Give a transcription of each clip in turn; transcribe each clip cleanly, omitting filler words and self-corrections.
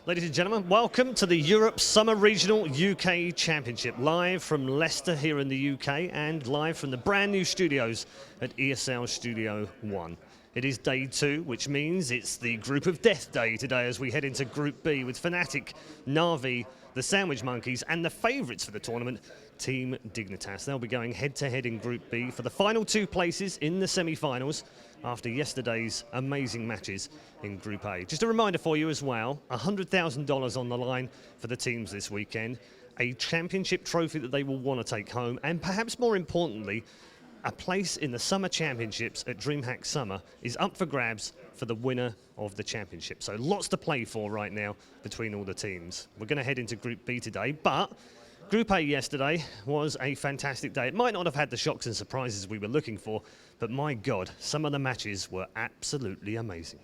Ladies and gentlemen, welcome to the Europe Summer Regional UK Championship, live from Leicester here in the UK and live from the brand new studios at ESL Studio 1. It is day 2, which means it's the Group of Death day today as we head into Group B with Fnatic, Na'Vi, the Sandwich Monkeys and the favourites for the tournament, Team Dignitas. They'll be going head-to-head in Group B for the final 2 places in the semi-finals after yesterday's amazing matches in Group A. Just a reminder for you as well, $100,000 on the line for the teams this weekend, a championship trophy that they will want to take home, and perhaps more importantly, a place in the Summer Championships at DreamHack Summer is up for grabs for the winner of the championship. So lots to play for right now between all the teams. We're going to head into Group B today, but Group A yesterday was a fantastic day. It might not have had the shocks and surprises we were looking for, but my God, some of the matches were absolutely amazing.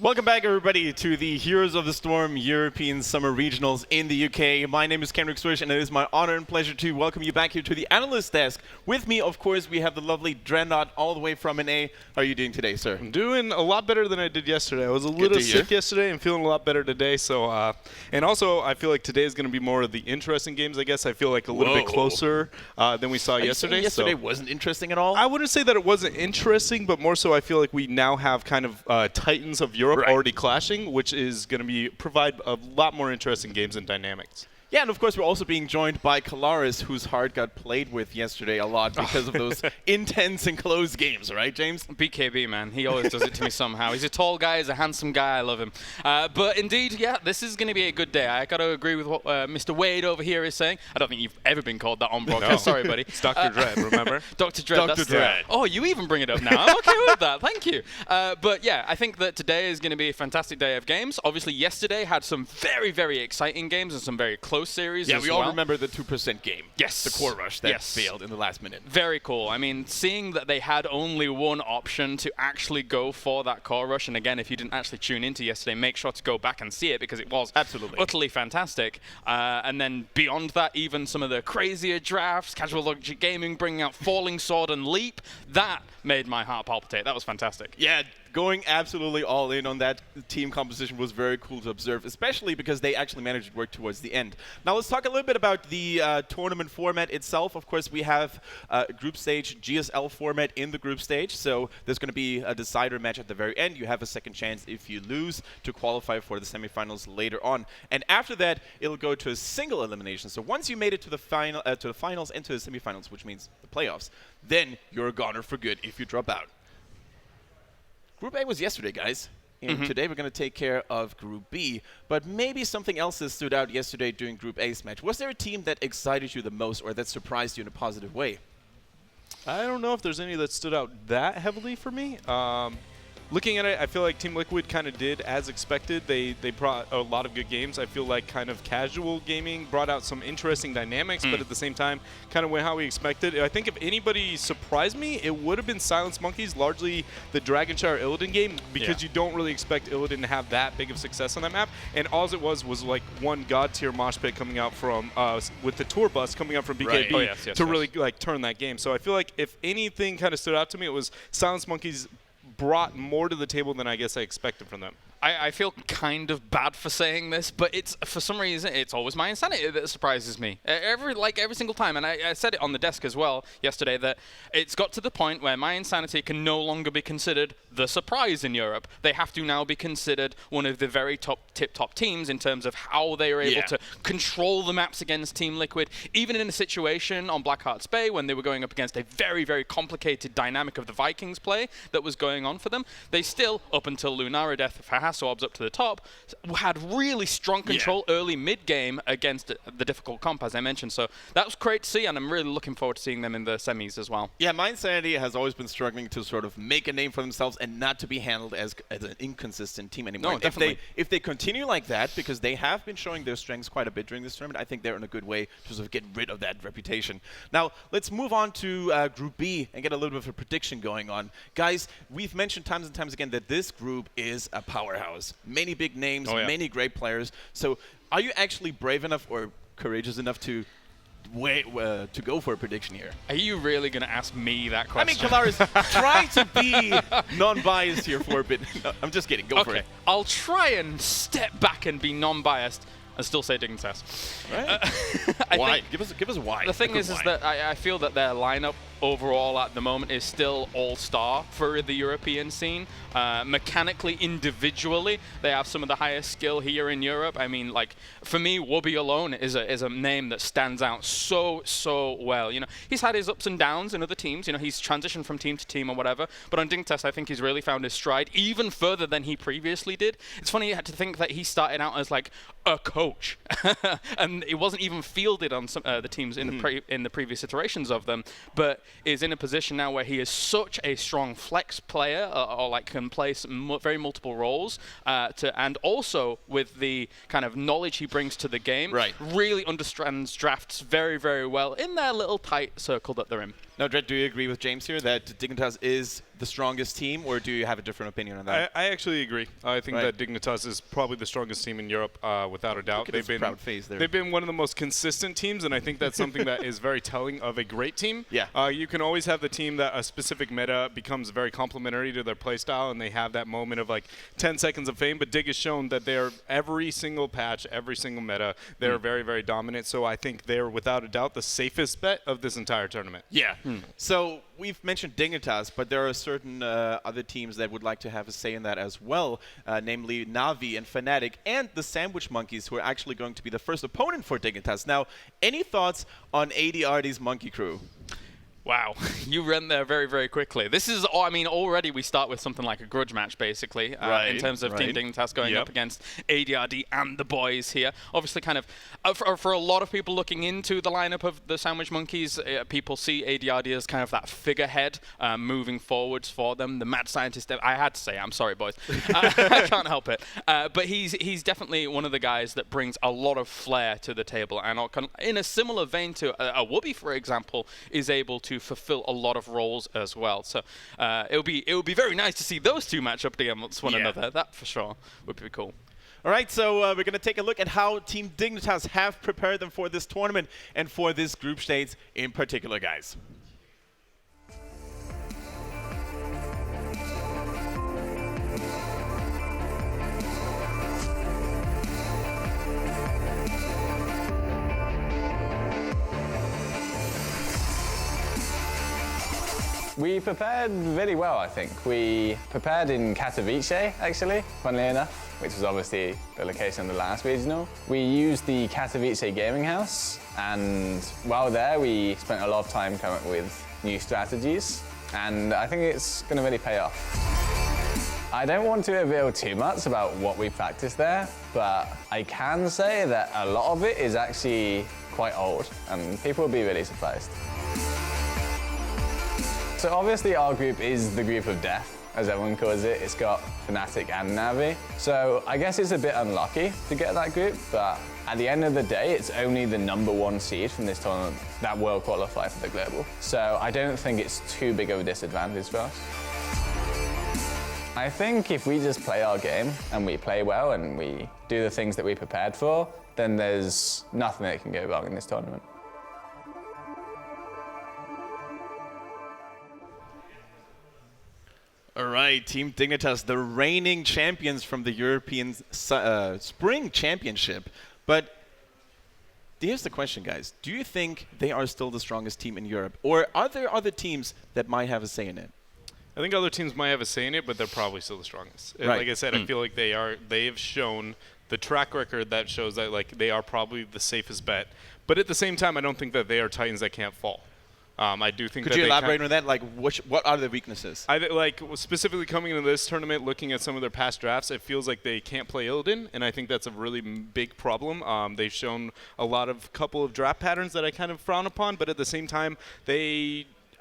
Welcome back, everybody, to the Heroes of the Storm European Summer Regionals in the UK. My name is Kendrick Swish, and it is my honor and pleasure to welcome you back here to the analyst desk. With me, of course, we have the lovely Dreadnought all the way from NA. How are you doing today, sir? I'm doing a lot better than I did yesterday. I was a little sick yesterday and feeling a lot better today. So, and also, I feel like today is going to be more of the interesting games, I guess. I feel like a little bit closer than we saw yesterday. Yesterday wasn't interesting at all? I wouldn't say that it wasn't interesting, but more so I feel like we now have kind of titans of Europe already clashing, which is going to provide a lot more interesting games and dynamics. Yeah, and of course we're also being joined by Kalaris, whose heart got played with yesterday a lot because of those intense and close games, right, James? BKB, man. He always does it to me somehow. He's a tall guy, he's a handsome guy, I love him. But indeed, yeah, this is going to be a good day. I got to agree with what Mr. Wade over here is saying. I don't think you've ever been called that on broadcast. No. Sorry, buddy. It's Dr. Dread, remember? Dr. Dread. Dr. Dread. Oh, you even bring it up now. I'm okay with that. Thank you. But yeah, I think that today is going to be a fantastic day of games. Obviously, yesterday had some very, very exciting games and some very close series. Yeah, we all remember the 2% game. Yes. The core rush that failed in the last minute. Very cool. I mean, seeing that they had only one option to actually go for that core rush, and again, if you didn't actually tune into yesterday, make sure to go back and see it because it was utterly fantastic. And then beyond that, even some of the crazier drafts, Casual Logic Gaming bringing out Falling Sword and Leap, that made my heart palpitate. That was fantastic. Yeah, going absolutely all in on that team composition was very cool to observe, especially because they actually managed to work towards the end. Now let's talk a little bit about the tournament format itself. Of course, we have group stage GSL format in the group stage, so there's going to be a decider match at the very end. You have a second chance if you lose to qualify for the semifinals later on, and after that it'll go to a single elimination. So once you made it to the final, to the finals and to the semifinals, which means the playoffs, then you're a goner for good if you drop out. Group A was yesterday, guys. And today we're going to take care of Group B. But maybe something else that stood out yesterday during Group A's match. Was there a team that excited you the most or that surprised you in a positive way? I don't know if there's any that stood out that heavily for me. looking at it, I feel like Team Liquid kind of did as expected. They brought a lot of good games. I feel like kind of casual gaming brought out some interesting dynamics, but at the same time, kind of went how we expected. I think if anybody surprised me, it would have been Silence Monkeys, largely the Dragonshire Illidan game, because you don't really expect Illidan to have that big of success on that map. And all it was like one god tier mosh pit coming out from with the tour bus coming out from BKB to really like turn that game. So I feel like if anything kind of stood out to me, it was Silence Monkeys brought more to the table than I guess I expected from them. I feel kind of bad for saying this, but it's for some reason it's always my insanity that surprises me every single time. And I said it on the desk as well yesterday that it's got to the point where my insanity can no longer be considered the surprise in Europe. They have to now be considered one of the very tip-top teams in terms of how they are able to control the maps against Team Liquid. Even in a situation on Black Hearts Bay when they were going up against a very, very complicated dynamic of the Vikings play that was going on for them, they still, up until Lunara Death for Hassobs up to the top, had really strong control early mid-game against the difficult comp, as I mentioned. So that was great to see, and I'm really looking forward to seeing them in the semis as well. Yeah, my insanity has always been struggling to sort of make a name for themselves and not to be handled as an inconsistent team anymore. No, definitely. If they continue like that, because they have been showing their strengths quite a bit during this tournament, I think they're in a good way to sort of get rid of that reputation. Now, let's move on to Group B and get a little bit of a prediction going on. Guys, we've mentioned times and times again that this group is a powerhouse. Many big names, many great players. So are you actually brave enough or courageous enough to go for a prediction here? Are you really going to ask me that question? I mean, Kalaris, try to be non-biased here for a bit. No, I'm just kidding. Go for it. I'll try and step back and be non-biased and still say Dignitas. Right. Why? Give us a why. The thing is that I feel that their lineup overall at the moment is still all-star for the European scene. Mechanically, individually, they have some of the highest skill here in Europe. I mean, like, for me, Wubby alone is a name that stands out so well. You know, he's had his ups and downs in other teams. You know, he's transitioned from team to team or whatever. But on Dignitas, I think he's really found his stride even further than he previously did. It's funny to think that he started out as like a coach, and it wasn't even fielded on some the teams in the previous iterations of them, but is in a position now where he is such a strong flex player, or like can play some very multiple roles, and also with the kind of knowledge he brings to the game, really understands drafts very well in their little tight circle that they're in. Now, Dred, do you agree with James here that Dignitas is the strongest team, or do you have a different opinion on that? I actually agree. I think that Dignitas is probably the strongest team in Europe, without a doubt. They've been proud face there. They've been one of the most consistent teams, and I think that's something that is very telling of a great team. Yeah. You can always have the team that a specific meta becomes very complementary to their playstyle, and they have that moment of like 10 seconds of fame. But Dig has shown that they're every single patch, every single meta, they're very dominant. So I think they're without a doubt the safest bet of this entire tournament. Yeah. So we've mentioned Dignitas, but there are certain other teams that would like to have a say in that as well, namely Na'Vi and Fnatic and the Sandwich Monkeys, who are actually going to be the first opponent for Dignitas. Now, any thoughts on ADRD's Monkey Crew? Wow, you ran there very quickly. This is, I mean, already we start with something like a grudge match, basically, in terms of Team Dignitas going up against ADRD and the boys here. Obviously, kind of, for a lot of people looking into the lineup of the Sandwich Monkeys, people see ADRD as kind of that figurehead moving forwards for them. The mad scientist, I had to say, I'm sorry, boys. I can't help it. But he's definitely one of the guys that brings a lot of flair to the table. And in a similar vein to a Wubby, for example, is able to fulfill a lot of roles as well. So it would be very nice to see those two match up against one another. That for sure would be cool. All right, so we're going to take a look at how Team Dignitas have prepared them for this tournament and for this group stage in particular, guys. We prepared really well, I think. We prepared in Katowice, actually, funnily enough, which was obviously the location of the last regional. We used the Katowice gaming house, and while there, we spent a lot of time coming up with new strategies, and I think it's going to really pay off. I don't want to reveal too much about what we practiced there, but I can say that a lot of it is actually quite old, and people will be really surprised. So obviously our group is the group of death, as everyone calls it. It's got Fnatic and Navi. So I guess it's a bit unlucky to get that group, but at the end of the day, it's only the #1 seed from this tournament that will qualify for the global. So I don't think it's too big of a disadvantage for us. I think if we just play our game and we play well and we do the things that we prepared for, then there's nothing that can go wrong in this tournament. All right, Team Dignitas, the reigning champions from the European Spring Championship. But here's the question, guys. Do you think they are still the strongest team in Europe? Or are there other teams that might have a say in it? I think other teams might have a say in it, but they're probably still the strongest. Right. Like I said, I feel like they've shown the track record that shows that like they are probably the safest bet. But at the same time, I don't think that they are Titans that can't fall. I do think. Could you elaborate on that? Like, what are the weaknesses? Like specifically coming into this tournament, looking at some of their past drafts, it feels like they can't play Illidan, and I think that's a really big problem. They've shown a couple of draft patterns that I kind of frown upon, but at the same time,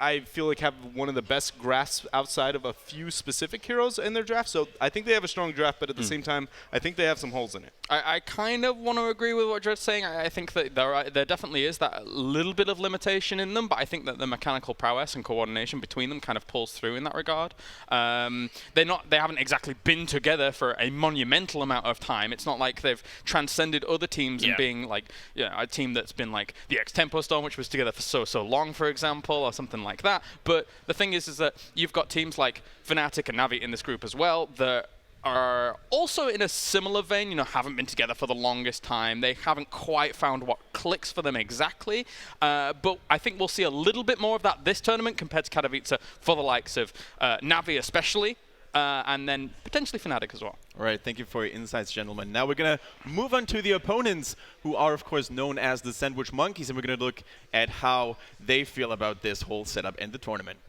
I feel like have one of the best grasps outside of a few specific heroes in their draft. So I think they have a strong draft, but at the same time, I think they have some holes in it. I kind of want to agree with what Dred's saying. I think that there definitely is that little bit of limitation in them, but I think that the mechanical prowess and coordination between them kind of pulls through in that regard. They haven't exactly been together for a monumental amount of time. It's not like they've transcended other teams and being like a team that's been like the X-Tempo Storm, which was together for so long, for example, or something like that. But the thing is that you've got teams like Fnatic and Navi in this group as well that are also in a similar vein, haven't been together for the longest time. They haven't quite found what clicks for them exactly. But I think we'll see a little bit more of that this tournament compared to Katowice for the likes of Navi especially, and then potentially Fnatic as well. All right, thank you for your insights, gentlemen. Now we're going to move on to the opponents, who are, of course, known as the Sandwich Monkeys, and we're going to look at how they feel about this whole setup and the tournament.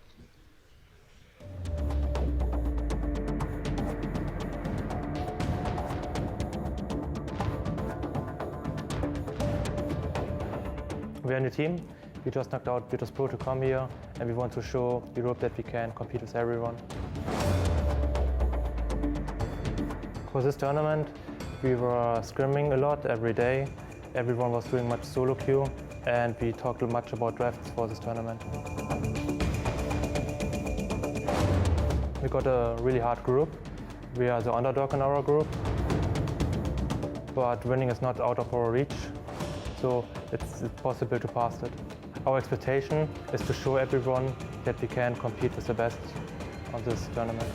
We're a new team. We just knocked out Virtus Pro to come here, and we want to show Europe that we can compete with everyone. For this tournament, we were scrimming a lot every day. Everyone was doing much solo queue, and we talked much about drafts for this tournament. We got a really hard group. We are the underdog in our group, but winning is not out of our reach, so it's possible to pass it. Our expectation is to show everyone that we can compete with the best on this tournament.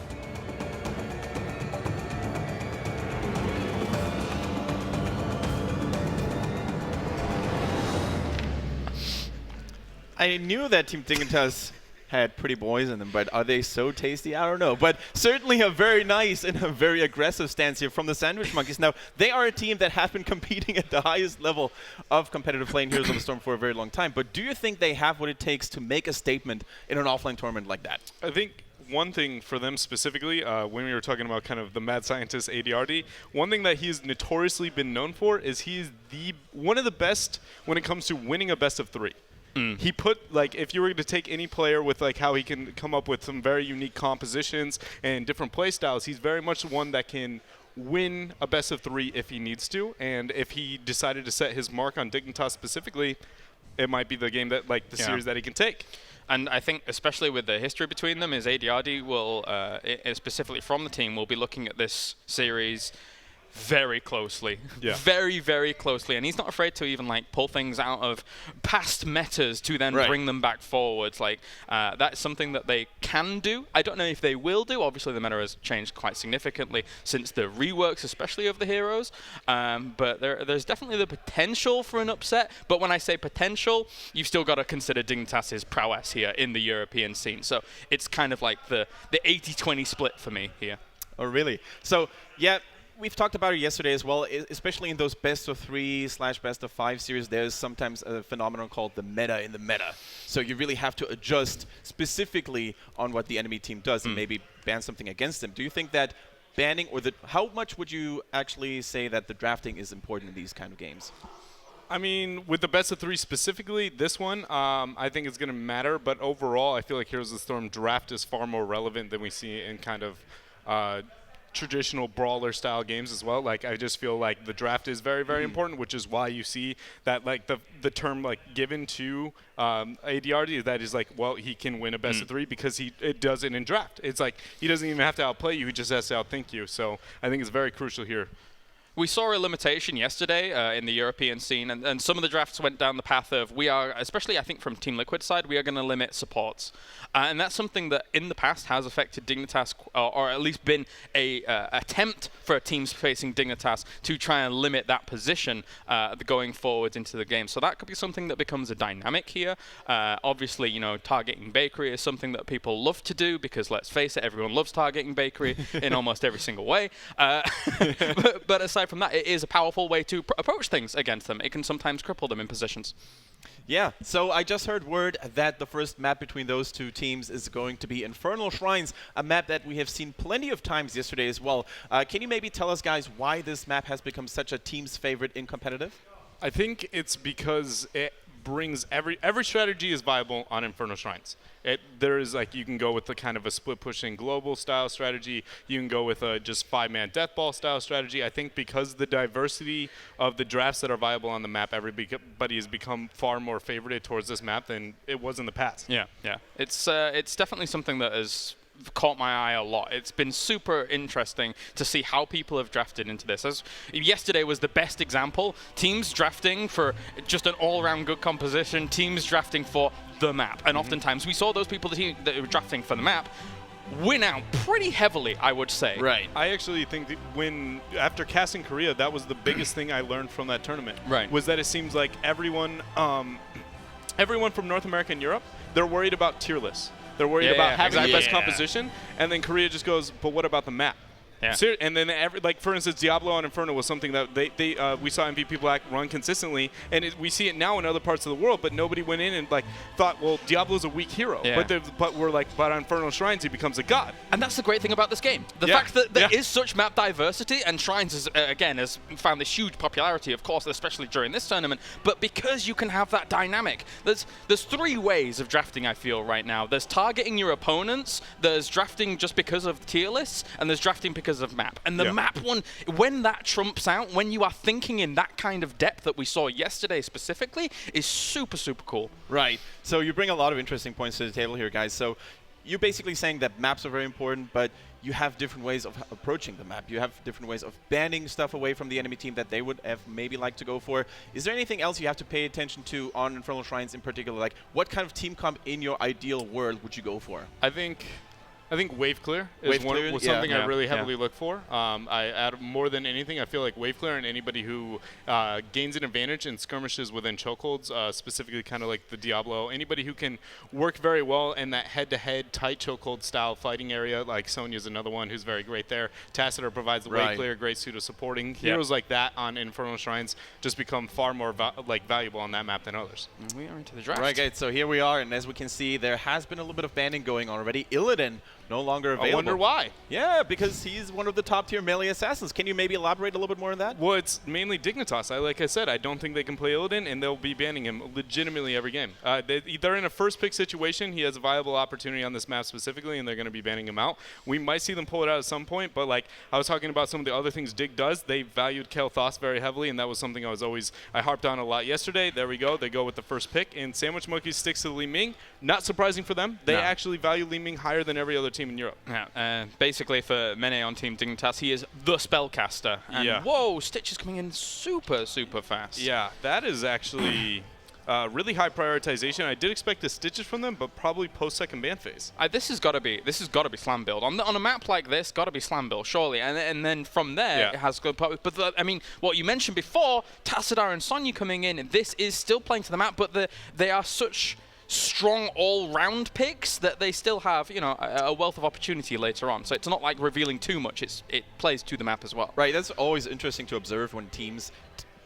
I knew that Team Dignitas had pretty boys in them, but are they so tasty? I don't know. But certainly a very nice and a very aggressive stance here from the Sandwich Monkeys. Now, they are a team that have been competing at the highest level of competitive play in Heroes of the Storm for a very long time. But do you think they have what it takes to make a statement in an offline tournament like that? I think one thing for them specifically, when we were talking about kind of the mad scientist ADRD, one thing that he's notoriously been known for is he's one of the best when it comes to winning a best of 3. He put, like, if you were to take any player with, like, how he can come up with some very unique compositions and different play styles, he's very much one that can win a best of 3 if he needs to. And if he decided to set his mark on Dignitas specifically, it might be the game that, like, the series that he can take. And I think, especially with the history between them, is ADRD will, specifically from the team, will be looking at this series very closely. Very, very closely. And he's not afraid to even like pull things out of past metas to then bring them back forwards. Like that's something that they can do. I don't know if they will do. Obviously the meta has changed quite significantly since the reworks, especially of the heroes. But there's definitely the potential for an upset. But when I say potential, you've still got to consider Dignitas' prowess here in the European scene. So it's kind of like the 80-20 split for me here. Oh, really? So, yeah, we've talked about it yesterday as well, especially in those best of 3 / best of 5 series, there's sometimes a phenomenon called the meta in the meta. So you really have to adjust specifically on what the enemy team does and maybe ban something against them. Do you think that banning, or how much would you actually say that the drafting is important in these kind of games? I mean, with the best of 3 specifically, this one, I think it's going to matter. But overall, I feel like Heroes of the Storm draft is far more relevant than we see in kind of traditional brawler-style games as well. Like, I just feel like the draft is very, very important, which is why you see that, like, the term, like, given to ADRD, that is like, well, he can win a best of 3 because it does it in draft. It's like he doesn't even have to outplay you; he just has to outthink you. So I think it's very crucial here. We saw a limitation yesterday in the European scene, and some of the drafts went down the path of we are, especially I think from Team Liquid's side, we are going to limit supports. And that's something that in the past has affected Dignitas, or at least been a attempt for teams facing Dignitas to try and limit that position going forward into the game. So that could be something that becomes a dynamic here. Obviously, you know, targeting Bakery is something that people love to do because, let's face it, everyone loves targeting Bakery in almost every single way. But aside from that, it is a powerful way to approach things against them. It can sometimes cripple them in positions. Yeah, so I just heard word that the first map between those 2 teams is going to be Infernal Shrines, a map that we have seen plenty of times yesterday as well. Can you maybe tell us, guys, why this map has become such a team's favorite in competitive? I think it's because it brings every strategy is viable on Infernal Shrines. There is, like, you can go with the kind of a split pushing global style strategy. You can go with a just 5-man deathball style strategy. I think because the diversity of the drafts that are viable on the map, everybody has become far more favorited towards this map than it was in the past. Yeah. It's definitely something that has caught my eye a lot. It's been super interesting to see how people have drafted into this. As yesterday was the best example. Teams drafting for just an all-around good composition. Teams drafting for the map. And oftentimes we saw those people that were drafting for the map win out pretty heavily, I would say. Right. I actually think that after casting Korea, that was the biggest thing I learned from that tournament. Right. Was that it seems like everyone from North America and Europe, they're worried about tier lists. They're worried about having the best composition, and then Korea just goes, but what about the map? Yeah. And then, like, for instance, Diablo on Inferno was something that we saw MVP Black run consistently, and we see it now in other parts of the world, but nobody went in and, like, thought, well, Diablo's a weak hero. Yeah. But we're like, but on Infernal Shrines, he becomes a god. And that's the great thing about this game. The fact that there is such map diversity, and Shrines, is, again, has found this huge popularity, of course, especially during this tournament, but because you can have that dynamic. There's 3 ways of drafting, I feel, right now. There's targeting your opponents, there's drafting just because of tier lists, and there's drafting because of map. And the map one, when that trumps out, when you are thinking in that kind of depth that we saw yesterday specifically, is super, super cool. Right. So you bring a lot of interesting points to the table here, guys. So you're basically saying that maps are very important, but you have different ways of approaching the map. You have different ways of banning stuff away from the enemy team that they would have maybe liked to go for. Is there anything else you have to pay attention to on Infernal Shrines in particular? Like, what kind of team comp in your ideal world would you go for? I think wave clear is something I really heavily look for. I add more than anything, I feel like wave clear and anybody who gains an advantage in skirmishes within chokeholds, specifically kind of like the Diablo, anybody who can work very well in that head-to-head tight chokehold style fighting area, like Sonya's another one who's very great there. Tacitor provides the wave clear, great suit of supporting. Heroes like that on Infernal Shrines just become far more valuable on that map than others. We are into the draft. Right, guys, so here we are, and as we can see, there has been a little bit of banning going on already. Illidan no longer available. I wonder why. Yeah, because he's one of the top-tier melee assassins. Can you maybe elaborate a little bit more on that? Well, it's mainly Dignitas. Like I said, I don't think they can play Illidan, and they'll be banning him legitimately every game. They're in a first-pick situation. He has a viable opportunity on this map specifically, and they're going to be banning him out. We might see them pull it out at some point, but like I was talking about some of the other things Dig does, they valued Kael'thas very heavily, and that was something I harped on a lot yesterday. There we go. They go with the first pick, and Sandwich Monkey sticks to Li Ming. Not surprising for them. They actually value Li Ming higher than every other team in Europe. Yeah, basically for Mene on Team Dignitas, he is the spellcaster. And whoa, Stitch is coming in super, super fast. Yeah, that is actually really high prioritization. I did expect the Stitches from them, but probably post-second ban phase. This has got to be slam build on a map like this. Got to be slam build surely, and then from there it has good. But I mean, what you mentioned before, Tassadar and Sonya coming in, this is still playing to the map, but they are such strong all-round picks that they still have, you know, a wealth of opportunity later on. So it's not like revealing too much. It plays to the map as well. Right. That's always interesting to observe when teams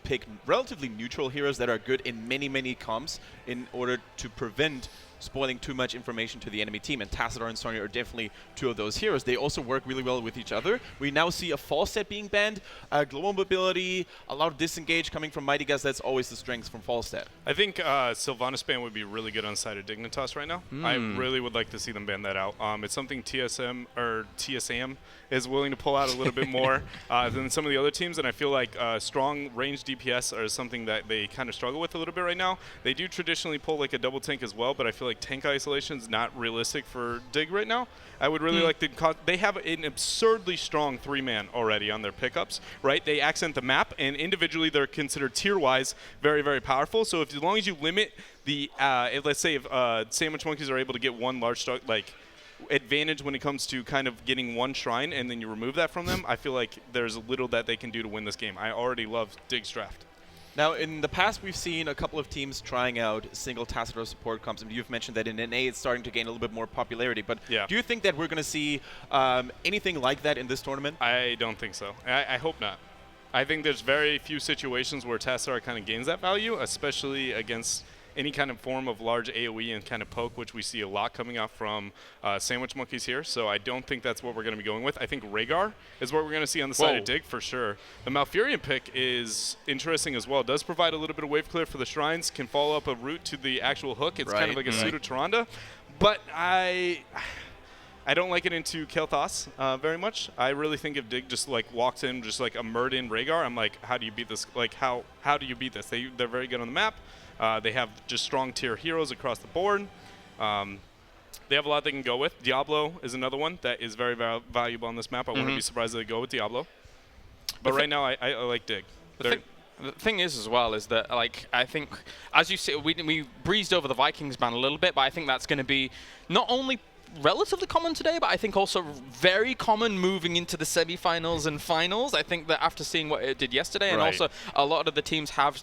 pick relatively neutral heroes that are good in many, many comps in order to prevent spoiling too much information to the enemy team. And Tassadar and Sonya are definitely two of those heroes. They also work really well with each other. We now see a false set being banned, global mobility, a lot of disengage coming from Mighty Gus. That's always the strength from false set. I think Sylvanas ban would be really good on the side of Dignitas right now. I really would like to see them ban that out. It's something TSaM is willing to pull out a little bit more than some of the other teams, and I feel like strong range DPS are something that they kind of struggle with a little bit right now. They do traditionally pull like a double tank as well, but I feel like tank isolation is not realistic for Dig right now. I would really like to. They have an absurdly strong 3-man already on their pickups, right? They accent the map, and individually they're considered tier-wise very, very powerful. So as long as you limit the, let's say if Sandwich Monkeys are able to get one large advantage when it comes to kind of getting one shrine, and then you remove that from them, I feel like there's little that they can do to win this game. I already love Dig's draft. Now, in the past, we've seen a couple of teams trying out single Tassadar support comps, and you've mentioned that in NA it's starting to gain a little bit more popularity. But do you think that we're going to see anything like that in this tournament? I don't think so. I hope not. I think there's very few situations where Tassadar kind of gains that value, especially against any kind of form of large AoE and kind of poke, which we see a lot coming out from Sandwich Monkeys here. So I don't think that's what we're going to be going with. I think Rhaegar is what we're going to see on the side of Dig for sure. The Malfurion pick is interesting as well. It does provide a little bit of wave clear for the shrines, can follow up a route to the actual hook. It's kind of like a pseudo-Tyrande. But I don't like it into Kael'thas very much. I really think if Dig just like walks in just like a Murden Rhaegar, I'm like, how do you beat this? Like how do you beat this? They're very good on the map. They have just strong tier heroes across the board. They have a lot they can go with. Diablo is another one that is very valuable on this map. I wouldn't be surprised if they go with Diablo. But right now, I like Dig. The thing is as well is that, like, I think, as you see, we breezed over the Vikings ban a little bit, but I think that's going to be not only relatively common today, but I think also very common moving into the semifinals and finals. I think that after seeing what it did yesterday, and also a lot of the teams have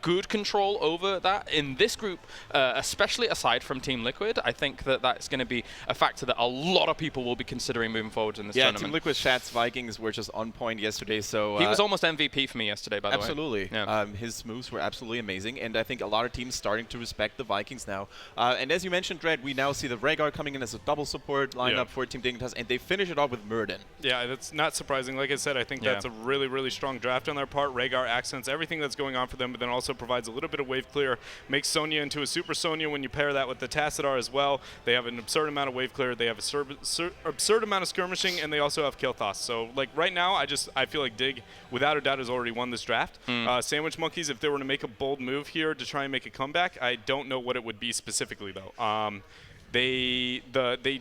good control over that in this group, especially aside from Team Liquid. I think that that's going to be a factor that a lot of people will be considering moving forward in this tournament. Team Liquid Shat's Vikings were just on point yesterday. So he was almost MVP for me yesterday, by the way. Absolutely. His moves were absolutely amazing, and I think a lot of teams starting to respect the Vikings now. And as you mentioned, Dread, we now see the Rhaegar coming in as a double support lineup for Team Dignitas, and they finish it off with Murden. Yeah, that's not surprising. Like I said, I think that's a really, really strong draft on their part. Rhaegar accents everything that's going on for them, but then also provides a little bit of wave clear, makes Sonya into a Super Sonya when you pair that with the Tassadar as well. They have an absurd amount of wave clear, they have an absurd amount of skirmishing, and they also have Kael'thas. So like right now, I feel like Dig, without a doubt, has already won this draft. Sandwich Monkeys, if they were to make a bold move here to try and make a comeback, I don't know what it would be specifically though. They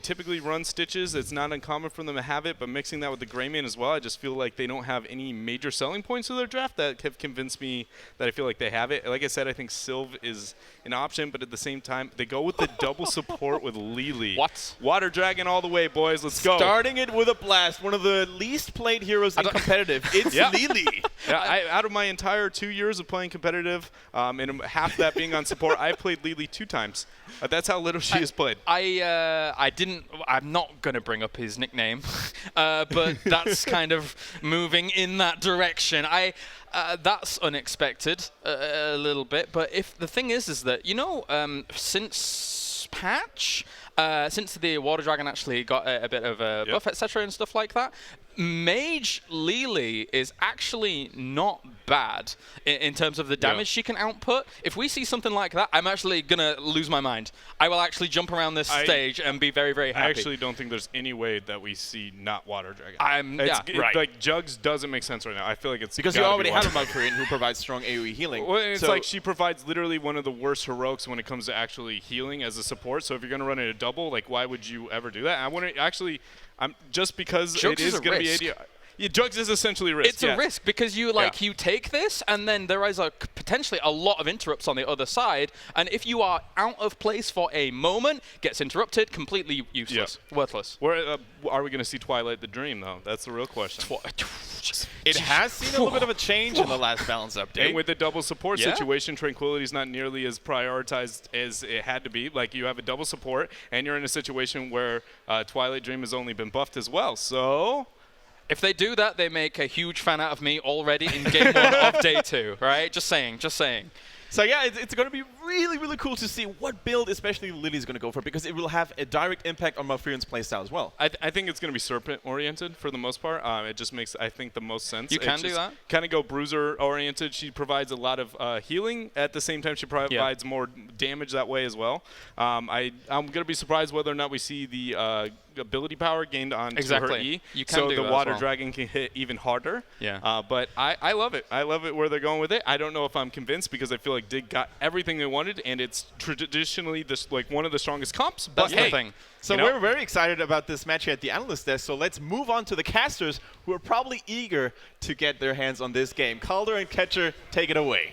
typically run Stitches. It's not uncommon for them to have it, but mixing that with the Greymane as well, I just feel like they don't have any major selling points to their draft that have convinced me that I feel like they have it. Like I said, I think Sylv is an option, but at the same time, they go with the double support with Lili. What? Water Dragon all the way, boys. Let's go. Starting it with a blast. One of the least played heroes in competitive. It's Lili. Out of my entire 2 years of playing competitive, and half that being on support, I played Lili 2 times. That's how little she has played. I'm not going to bring up his nickname, but that's kind of moving in that direction. That's unexpected a little bit, but if the thing is that, you know, since patch, since the Water Dragon actually got a bit of a buff, etc. and stuff like that, Mage Lili is actually not bad in terms of the damage she can output. If we see something like that, I'm actually going to lose my mind. I will actually jump around this stage and be very, very happy. I actually don't think there's any way that we see not Water Dragon. Like, Jugs doesn't make sense right now. I feel like it's because you already have a Malfurion who provides strong AoE healing. Well, it's like she provides literally one of the worst heroics when it comes to actually healing as a support. So if you're going to run it a double, like, why would you ever do that? I want to actually... just because Jugs it is going to be AD. Yeah, Jugs is essentially a risk. It's a risk because you you take this, and then there is potentially a lot of interrupts on the other side. And if you are out of place for a moment, gets interrupted, completely useless, worthless. Where are we going to see Twilight the Dream though? That's the real question. It has seen a little bit of a change in the last balance update. And with the double support situation, Tranquility is not nearly as prioritized as it had to be. Like, you have a double support, and you're in a situation where Twilight Dream has only been buffed as well. So... if they do that, they make a huge fan out of me already in game 1 of day 2, right? Just saying. So yeah, it's going to be really, really cool to see what build especially Lily's going to go for, because it will have a direct impact on Malfurion's playstyle as well. I think it's going to be Serpent-oriented for the most part. It just makes, I think, the most sense. You can do that. Kind of go Bruiser-oriented. She provides a lot of healing. At the same time, she provides more damage that way as well. I'm going to be surprised whether or not we see the ability power gained on her E. You can so do the that Water as well. Dragon can hit even harder. Yeah. But I love it. I love it where they're going with it. I don't know if I'm convinced, because I feel like Dig got everything they wanted, and it's traditionally one of the strongest comps. But That's the thing. So you know? we're very excited about this match here at the analyst desk. So let's move on to the casters, who are probably eager to get their hands on this game. Calder and Catcher, take it away.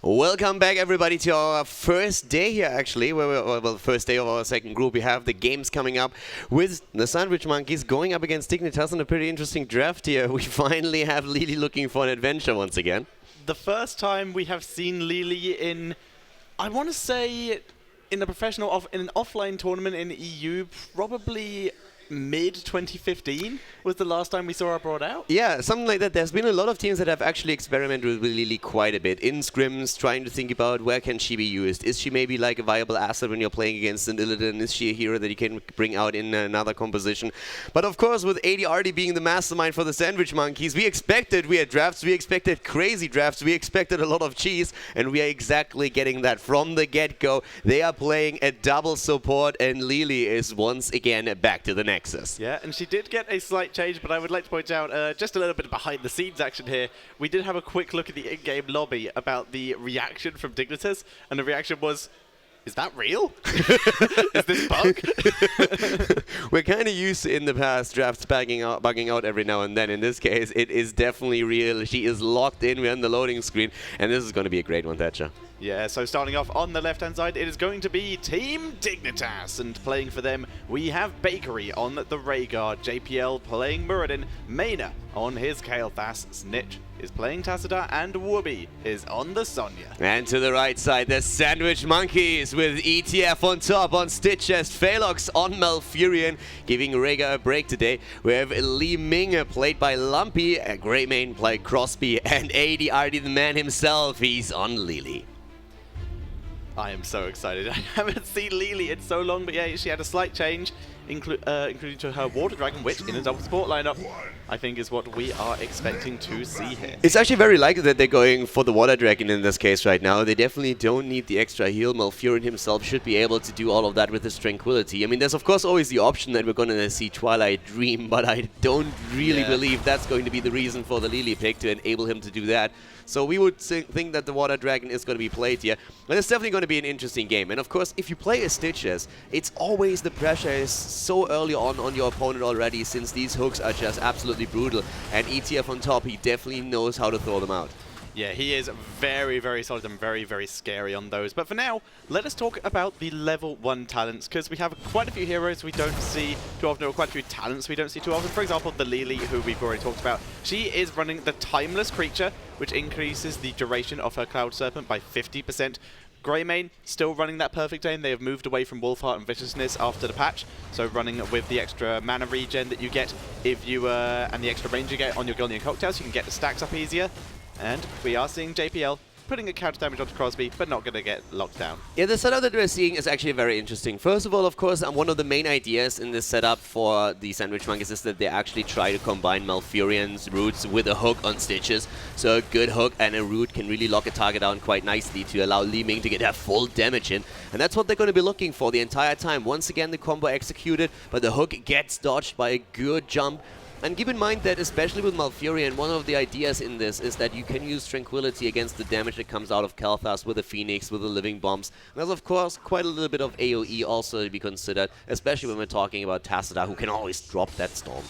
Welcome back, everybody, to our first day here, actually. Well, first day of our second group. We have the games coming up with the Sandwich Monkeys going up against Dignitas in a pretty interesting draft here. We finally have Lily looking for an adventure once again. The first time we have seen Lily in, I want to say, in a professional, in an offline tournament in EU, probably mid-2015 was the last time we saw her brought out. Yeah, something like that. There's been a lot of teams that have actually experimented with Lily quite a bit in scrims, trying to think about where can she be used. Is she maybe like a viable asset when you're playing against an Illidan? Is she a hero that you can bring out in another composition? But of course, with AD already being the mastermind for the Sandwich Monkeys, we had drafts, we expected crazy drafts, we expected a lot of cheese, and we are exactly getting that from the get-go. They are playing a double support, and Lily is once again back to the Nexus. Yeah, and she did get a slight change, but I would like to point out just a little bit of behind-the-scenes action here. We did have a quick look at the in-game lobby about the reaction from Dignitas, and the reaction was, is that real? Is this bug? We're kind of used to, in the past, drafts bugging out every now and then. In this case, it is definitely real. She is locked in. We're on the loading screen, and this is going to be a great one, Thatcher. Yeah, so starting off on the left-hand side, it is going to be Team Dignitas, and playing for them, we have Bakery on the Rhaegar, JPL playing Muradin, Maina on his Kael'thas, Snitch is playing Tassadar, and Wooby is on the Sonya. And to the right side, the Sandwich Monkeys with ETF on top on Stitchest, Phalox on Malfurion, giving Rhaegar a break today. We have Li Ming played by Lumpy, Greymane played Crosby, and AD already the man himself, he's on Lily. I am so excited. I haven't seen Lily in so long, but yeah, she had a slight change, including to her Water Dragon, which in a double support lineup, I think is what we are expecting to see here. It's actually very likely that they're going for the Water Dragon in this case right now. They definitely don't need the extra heal. Malfurion himself should be able to do all of that with his Tranquility. I mean, there's of course always the option that we're going to see Twilight Dream, but I don't really believe that's going to be the reason for the Lily pick to enable him to do that. So we would think that the Water Dragon is going to be played here. And it's definitely going to be an interesting game. And of course, if you play a Stitches, it's always the pressure is so early on your opponent already, since these hooks are just absolutely brutal. And ETF on top, he definitely knows how to throw them out. Yeah, he is very, very solid and very, very scary on those. But for now, let us talk about the level 1 talents, because we have quite a few heroes we don't see too often, or quite a few talents we don't see too often. For example, the Lily, who we've already talked about. She is running the Timeless Creature, which increases the duration of her Cloud Serpent by 50%. Greymane still running that perfect aim. They have moved away from Wolfheart and Viciousness after the patch, so running with the extra mana regen that you get if you and the extra range you get on your Gilnean cocktails, you can get the stacks up easier. And we are seeing JPL putting a counter damage onto Crosby, but not going to get locked down. Yeah, the setup that we're seeing is actually very interesting. First of all, of course, one of the main ideas in this setup for the Sandwich Monkeys is that they actually try to combine Malfurion's roots with a hook on Stitches. So a good hook and a root can really lock a target down quite nicely to allow Li Ming to get her full damage in. And that's what they're going to be looking for the entire time. Once again, the combo executed, but the hook gets dodged by a good jump. And keep in mind that, especially with Malfurion, one of the ideas in this is that you can use Tranquility against the damage that comes out of Kael'thas with the Phoenix, with the Living Bombs. And there's, of course, quite a little bit of AoE also to be considered, especially when we're talking about Tassadar, who can always drop that storm.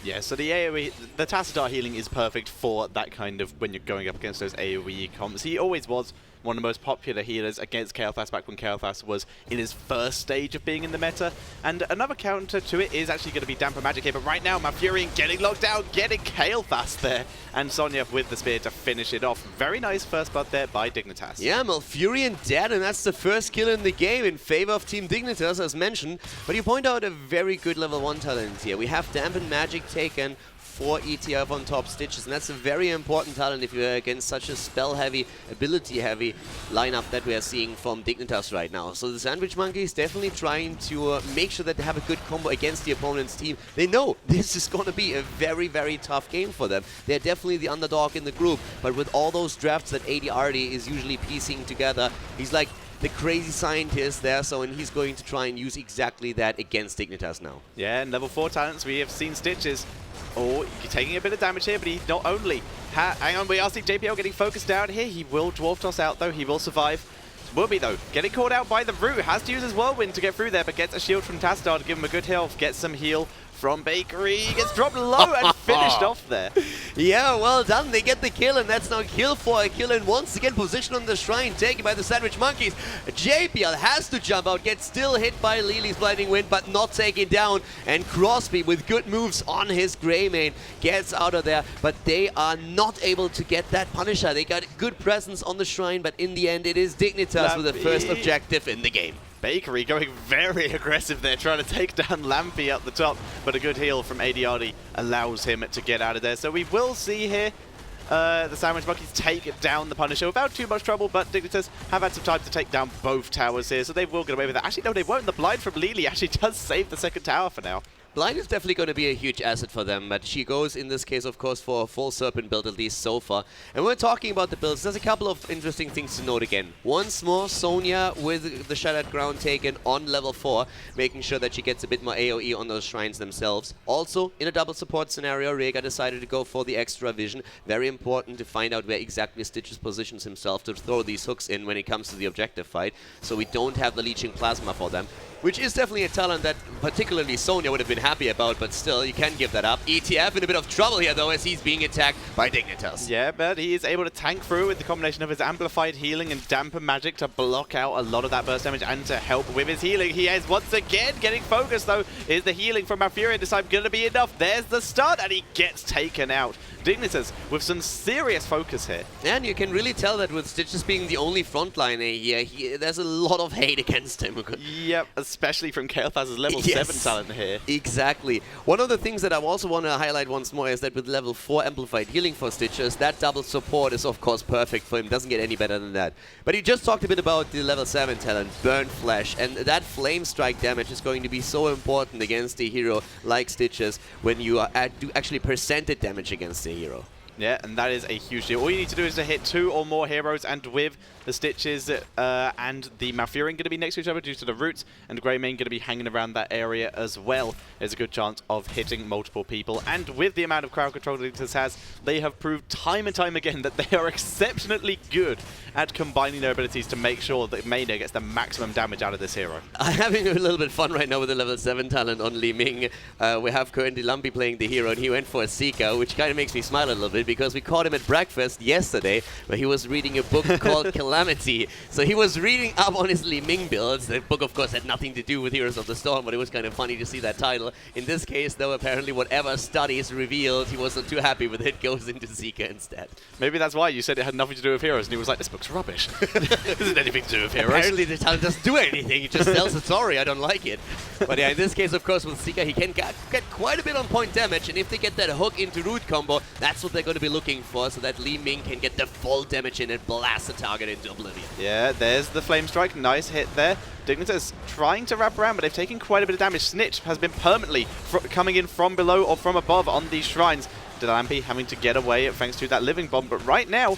Yeah, so the AoE, the Tassadar healing is perfect for that kind of, when you're going up against those AoE comps. He always was one of the most popular healers against Kael'thas back when Kael'thas was in his first stage of being in the meta. And another counter to it is actually going to be Damper Magic here, but right now Malfurion getting locked down, getting Kael'thas there, and Sonya with the spear to finish it off. Very nice first blood there by Dignitas. Yeah, Malfurion dead, and that's the first kill in the game in favor of Team Dignitas, as mentioned. But you point out a very good level 1 talent here. We have Dampen Magic taken 4 ETF on top Stitches, and that's a very important talent if you're against such a spell-heavy, ability-heavy lineup that we are seeing from Dignitas right now. So the Sandwich Monkey is definitely trying to make sure that they have a good combo against the opponent's team. They know this is going to be a very, very tough game for them. They're definitely the underdog in the group, but with all those drafts that AD Artie is usually piecing together, he's like the crazy scientist there, and he's going to try and use exactly that against Dignitas now. Yeah, and level 4 talents, we have seen Stitches. Oh, taking a bit of damage here, but he not only... hang on, we are seeing JPL getting focused down here. He will Dwarf Toss out, though. He will survive. Will though, getting caught out by the Root. Has to use his Whirlwind to get through there, but gets a shield from Tastar to give him a good health. Gets some heal from Bakery. Gets dropped low and finished off there. Yeah, well done. They get the kill, and that's now kill for a kill. And once again, position on the shrine taken by the Sandwich Monkeys. JPL has to jump out, gets still hit by Lily's Blinding Wind, but not taken down. And Crosby, with good moves on his Greymane, gets out of there. But they are not able to get that Punisher. They got good presence on the shrine, but in the end, it is Dignitas with the first objective in the game. Bakery going very aggressive there, trying to take down Lampy up the top, but a good heal from AD allows him to get out of there. So we will see here the Sandwich Monkeys take down the Punisher without too much trouble, but Dignitas have had some time to take down both towers here, so they will get away with that. Actually, no, they won't. The blind from Lily actually does save the second tower for now. Blind is definitely going to be a huge asset for them, but she goes in this case, of course, for a full Serpent build, at least so far. And when we're talking about the builds, there's a couple of interesting things to note again. Once more, Sonya with the Shattered Ground taken on level 4, making sure that she gets a bit more AoE on those shrines themselves. Also, in a double support scenario, Rhaegar decided to go for the extra vision. Very important to find out where exactly Stitches positions himself to throw these hooks in when it comes to the objective fight, so we don't have the Leeching Plasma for them. Which is definitely a talent that particularly Sonya would have been happy about, but still, you can't give that up. ETF in a bit of trouble here, though, as he's being attacked by Dignitas. Yeah, but he is able to tank through with the combination of his amplified healing and damper magic to block out a lot of that burst damage and to help with his healing. He is once again getting focused, though. Is the healing from Malfurion this time going to be enough? There's the stun, and he gets taken out. Dignitas with some serious focus here. And you can really tell that with Stitches being the only frontliner here, there's a lot of hate against him. Yep, especially from Kael'thas's level 7 talent here. Exactly. One of the things that I also want to highlight once more is that with level 4 amplified healing for Stitches, that double support is of course perfect for him. Doesn't get any better than that. But he just talked a bit about the level 7 talent, Burn Flesh, and that flame strike damage is going to be so important against a hero like Stitches when you do actually percentage damage against a hero. Yeah, and that is a huge deal. All you need to do is to hit 2 or more heroes, and with the Stitches and the Malfurion going to be next to each other due to the roots, and Greymane going to be hanging around that area as well, there's a good chance of hitting multiple people. And with the amount of crowd control Dignitas has, they have proved time and time again that they are exceptionally good at combining their abilities to make sure that Mania gets the maximum damage out of this hero. I'm having a little bit fun right now with the level 7 talent on Li Ming. We have currently Lumpy playing the hero, and he went for a Seeker, which kind of makes me smile a little bit, because we caught him at breakfast yesterday where he was reading a book called Calamity. So he was reading up on his Li Ming builds. The book, of course, had nothing to do with Heroes of the Storm, but it was kind of funny to see that title. In this case, though, apparently whatever studies revealed, he wasn't too happy with it, goes into Zika instead. Maybe that's why you said it had nothing to do with Heroes, and he was like, this book's rubbish. This isn't anything to do with Heroes. Apparently the talent doesn't do anything, it just tells a story, I don't like it. But yeah, in this case, of course, with Zika, he can get quite a bit on point damage, and if they get that hook into root combo, that's what they're going to be looking for, so that Li Ming can get the full damage in and blast the target into oblivion. Yeah, there's the Flame Strike. Nice hit there. Dignitas trying to wrap around, but they've taken quite a bit of damage. Snitch has been permanently coming in from below or from above on these shrines. Delampy having to get away thanks to that Living Bomb, but right now,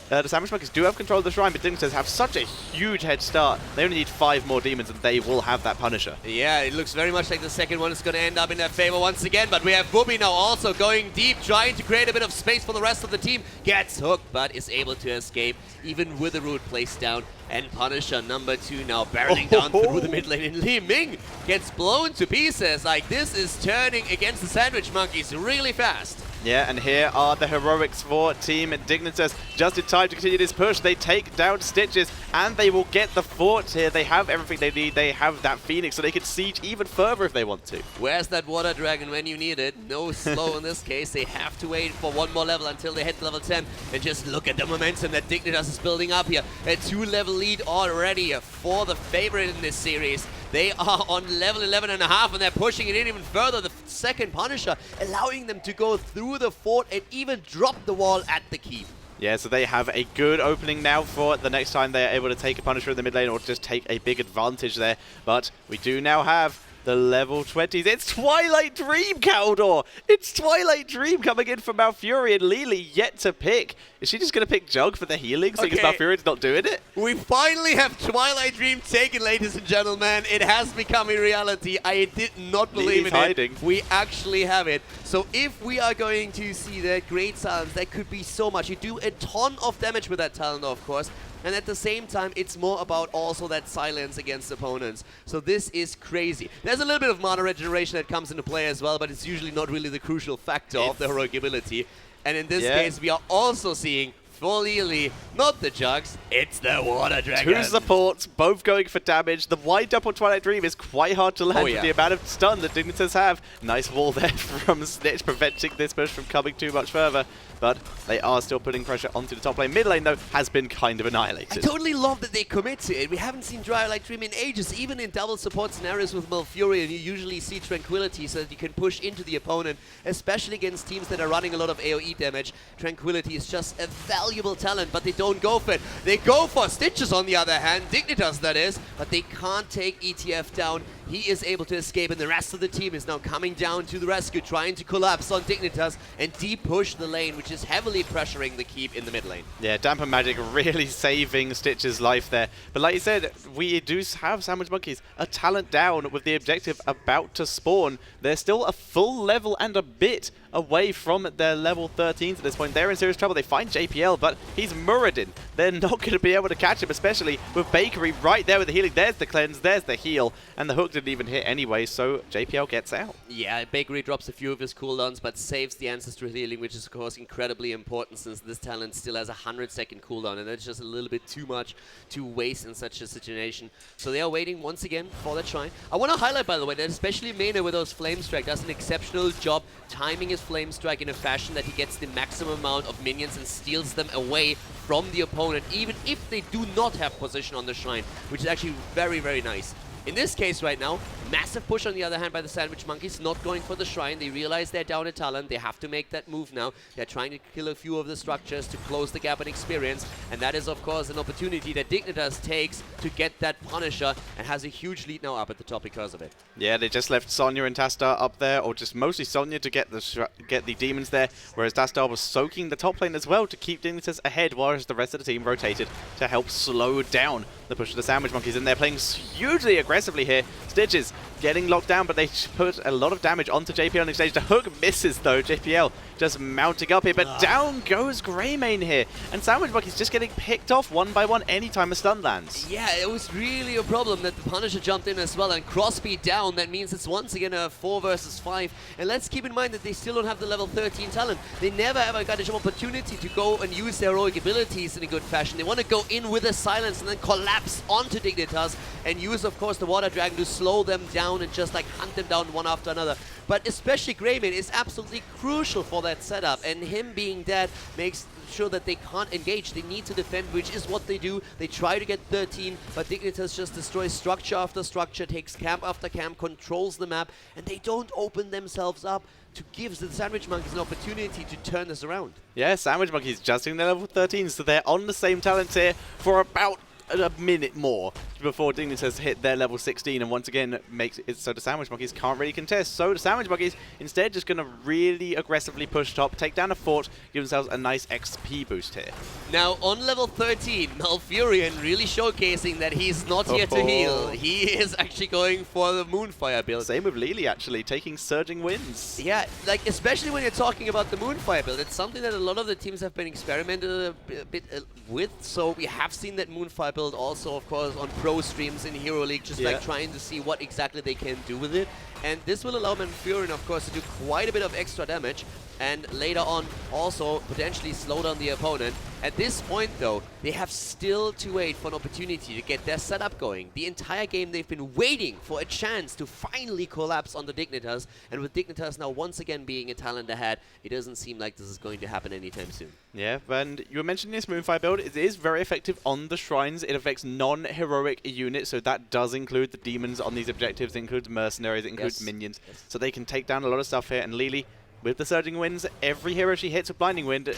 the Sandwich Monkeys do have control of the shrine, but Dignitas have such a huge head start. They only need 5 more demons and they will have that Punisher. Yeah, it looks very much like the second one is going to end up in their favor once again, but we have Booby now also going deep, trying to create a bit of space for the rest of the team. Gets hooked, but is able to escape, even with the root placed down. And Punisher number 2 now barreling down through the mid lane, and Li Ming gets blown to pieces. Like, this is turning against the Sandwich Monkeys really fast. Yeah, and here are the heroics for Team Dignitas. Just in time to continue this push, they take down Stitches, and they will get the fort here. They have everything they need. They have that Phoenix, so they can siege even further if they want to. Where's that Water Dragon when you need it? No slow in this case. They have to wait for one more level until they hit level 10. And just look at the momentum that Dignitas is building up here. A 2-level lead already for the favorite in this series. They are on level 11.5, and they're pushing it in even further. The second Punisher, allowing them to go through the fort and even drop the wall at the keep. Yeah, so they have a good opening now for the next time they are able to take a Punisher in the mid lane or just take a big advantage there. But we do now have the level 20s. It's Twilight Dream, Caldor! It's Twilight Dream coming in from Malfurion. Lily yet to pick. Is she just going to pick Jug for the healing because Malfurion's not doing it? We finally have Twilight Dream taken, ladies and gentlemen. It has become a reality. I did not believe in it. We actually have it. So if we are going to see that great silence, that could be so much. You do a ton of damage with that talent, of course. And at the same time, it's more about also that silence against opponents. So this is crazy. There's a little bit of mana regeneration that comes into play as well, but it's usually not really the crucial factor of the heroic ability. And in this case, we are also seeing for Lily, not the Jugs, it's the Water Dragon. Two supports, both going for damage. The wind up on Twilight Dream is quite hard to land with the amount of stun that Dignitas have. Nice wall there from Snitch, preventing this push from coming too much further. But they are still putting pressure onto the top lane. Mid lane, though, has been kind of annihilated. I totally love that they commit to it. We haven't seen Twilight Dream in ages. Even in double support scenarios with Malfurion, you usually see Tranquility so that you can push into the opponent, especially against teams that are running a lot of AoE damage. Tranquility is just a valuable talent, but they don't go for it. They go for Stitches on the other hand, Dignitas that is, but they can't take ETF down. He is able to escape, and the rest of the team is now coming down to the rescue, trying to collapse on Dignitas and deep-push the lane, which is heavily pressuring the keep in the mid lane. Yeah, Damper Magic really saving Stitch's life there. But like you said, we do have Sandwich Monkeys, a talent down with the objective about to spawn. They're still a full level and a bit away from their level 13s at this point. They're in serious trouble. They find JPL, but he's Muradin. They're not going to be able to catch him, especially with Bakery right there with the healing. There's the cleanse, there's the heal, and the hook didn't even hit anyway, so JPL gets out. Yeah, Bakery drops a few of his cooldowns, but saves the ancestral healing, which is of course incredibly important since this talent still has a 100-second cooldown, and that's just a little bit too much to waste in such a situation. So they are waiting once again for that shrine. I want to highlight, by the way, that especially Mena with those Flame Strike does an exceptional job timing his Flame Strike in a fashion that he gets the maximum amount of minions and steals them away from the opponent, even if they do not have position on the shrine, which is actually very, very nice. In this case right now, massive push on the other hand by the Sandwich Monkeys, not going for the shrine. They realize they're down a talent. They have to make that move now. They're trying to kill a few of the structures to close the gap in experience. And that is, of course, an opportunity that Dignitas takes to get that Punisher and has a huge lead now up at the top because of it. Yeah, they just left Sonya and Tastar up there, or just mostly Sonya to get the demons there, whereas Tastar was soaking the top lane as well to keep Dignitas ahead, whereas the rest of the team rotated to help slow down the push of the Sandwich Monkeys. And they're playing hugely aggressively here. Stitches getting locked down, but they put a lot of damage onto JPL on the stage. The hook misses though. JPL just mounting up here, but down goes Greymane here. And Sandwich Monkeys just getting picked off one by one anytime a stun lands. Yeah, it was really a problem that the Punisher jumped in as well, and Crossbeat down. That means it's once again a 4 versus 5. And let's keep in mind that they still don't have the level 13 talent. They never ever got an opportunity to go and use their heroic abilities in a good fashion. They want to go in with a silence and then collapse onto Dignitas and use, of course, the Water Dragon to slow them down and just like hunt them down one after another. But especially Greymane is absolutely crucial for that setup, and him being dead makes sure that they can't engage. They need to defend, which is what they do. They try to get 13, but Dignitas just destroys structure after structure, takes camp after camp, controls the map, and they don't open themselves up to give the Sandwich Monkeys an opportunity to turn this around. Yeah, Sandwich Monkeys just in their level 13, so they're on the same talent here for about a minute more before Dignitas hit their level 16, and once again makes it so the Sandwich Monkeys can't really contest. So the Sandwich Monkeys instead just going to really aggressively push top, take down a fort, give themselves a nice XP boost here. Now on level 13, Malfurion really showcasing that he's not here to heal. He is actually going for the Moonfire build. Same with Lily actually, taking Surging Winds. Yeah, like especially when you're talking about the Moonfire build, it's something that a lot of the teams have been experimented a bit with. So we have seen that Moonfire build also, of course, on pro streams in Hero League, just like trying to see what exactly they can do with it. And this will allow Malfurion, of course, to do quite a bit of extra damage. and later on also potentially slow down the opponent. At this point though, they have still to wait for an opportunity to get their setup going. The entire game they've been waiting for a chance to finally collapse on the Dignitas, and with Dignitas now once again being a talent ahead, it doesn't seem like this is going to happen anytime soon. Yeah, and you were mentioning this Moonfire build. It is very effective on the shrines. It affects non-heroic units, so that does include the demons on these objectives. It includes mercenaries, it includes minions. Yes. So they can take down a lot of stuff here. And Lily, with the Surging Winds, every hero she hits with Blinding Wind.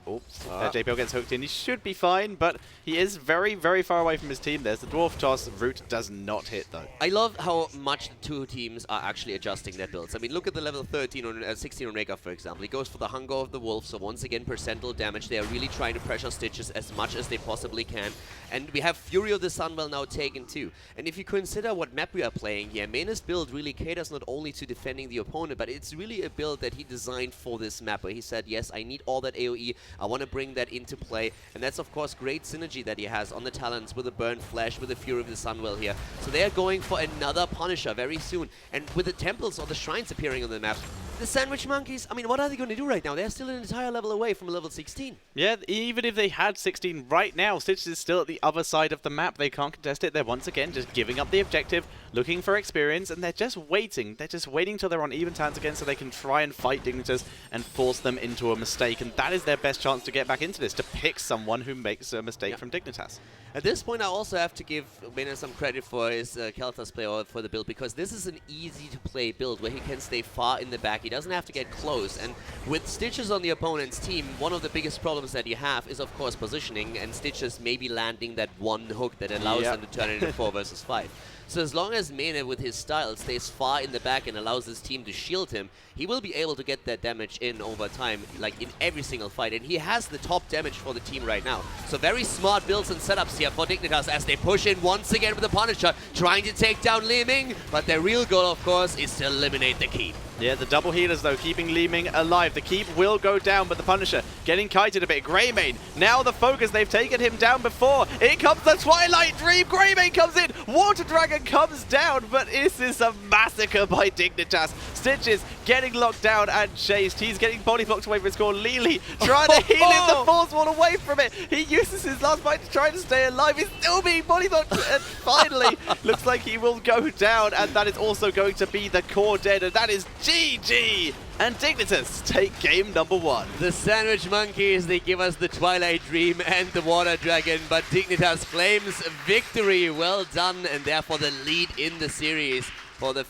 Oops, JPL gets hooked in. He should be fine, but he is very, very far away from his team. There's the Dwarf Toss. Root does not hit, though. I love how much the two teams are actually adjusting their builds. I mean, look at the level 13 on 16 on Rhaegar, for example. He goes for the Hunger of the Wolf, so once again, percentile damage. They are really trying to pressure Stitches as much as they possibly can. And we have Fury of the Sunwell now taken too. And if you consider what map we are playing here, Mena's build really caters not only to defending the opponent, but it's really a build that he designed for this map, where he said, yes, I need all that AoE. I want to bring that into play. And that's, of course, great synergy that he has on the talents with the Burn Flash, with the Fury of the Sunwell here. So they are going for another Punisher very soon. And with the temples or the shrines appearing on the map, the Sandwich Monkeys, I mean, what are they going to do right now? They're still an entire level away from level 16. Yeah, even if they had 16 right now, Stitches is still at the other side of the map. They can't contest it. They're once again just giving up the objective, looking for experience, and they're just waiting. They're just waiting till they're on even talents again so they can try and fight Dignitas and force them into a mistake. And that is their best chance to get back into this, to pick someone who makes a mistake from Dignitas. At this point, I also have to give Mena some credit for his Kel'Thas play or for the build, because this is an easy-to-play build where he can stay far in the back. He doesn't have to get close. And with Stitches on the opponent's team, one of the biggest problems that you have is, of course, positioning, and Stitches maybe landing that one hook that allows them to turn it into 4 versus 5. So as long as Mena, with his style, stays far in the back and allows his team to shield him, he will be able to get that damage in over time, like in every single fight. And he has the top damage for the team right now. So very smart builds and setups here for Dignitas as they push in once again with the Punisher, trying to take down Li Ming. But their real goal, of course, is to eliminate the Keep. Yeah, the double healers, though, keeping Li Ming alive. The Keep will go down, but the Punisher getting kited a bit. Greymane, now the focus. They've taken him down before. In comes the Twilight Dream. Greymane comes in. Water Dragon comes down, but this is a massacre by Dignitas. Stitches getting locked down and chased. He's getting body blocked away from his core. Lily trying to heal him. The Force Wall away from it. He uses his last bite to try to stay alive. He's still being body blocked. And finally, looks like he will go down. And that is also going to be the core dead. And that is GG. And Dignitas take game number 1. The Sandwich Monkeys, they give us the Twilight Dream and the Water Dragon, but Dignitas claims victory. Well done, and therefore the lead in the series for the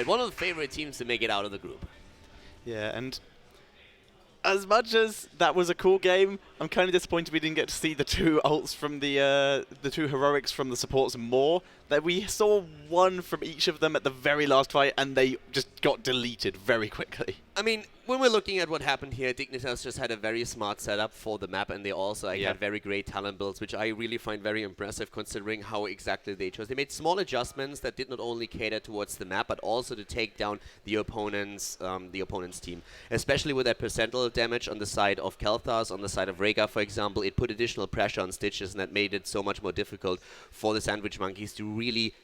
one of the favorite teams to make it out of the group. Yeah, and as much as that was a cool game, I'm kind of disappointed we didn't get to see the two ults from the two heroics from the supports more. That we saw one from each of them at the very last fight, and they just got deleted very quickly. I mean, when we're looking at what happened here, Dignitas just had a very smart setup for the map, and they also had very great talent builds, which I really find very impressive considering how exactly they chose. They made small adjustments that did not only cater towards the map, but also to take down the opponent's team. Especially with that percentile damage on the side of Kel'Thas, on the side of Rhaegar, for example, it put additional pressure on Stitches, and that made it so much more difficult for the Sandwich Monkeys to really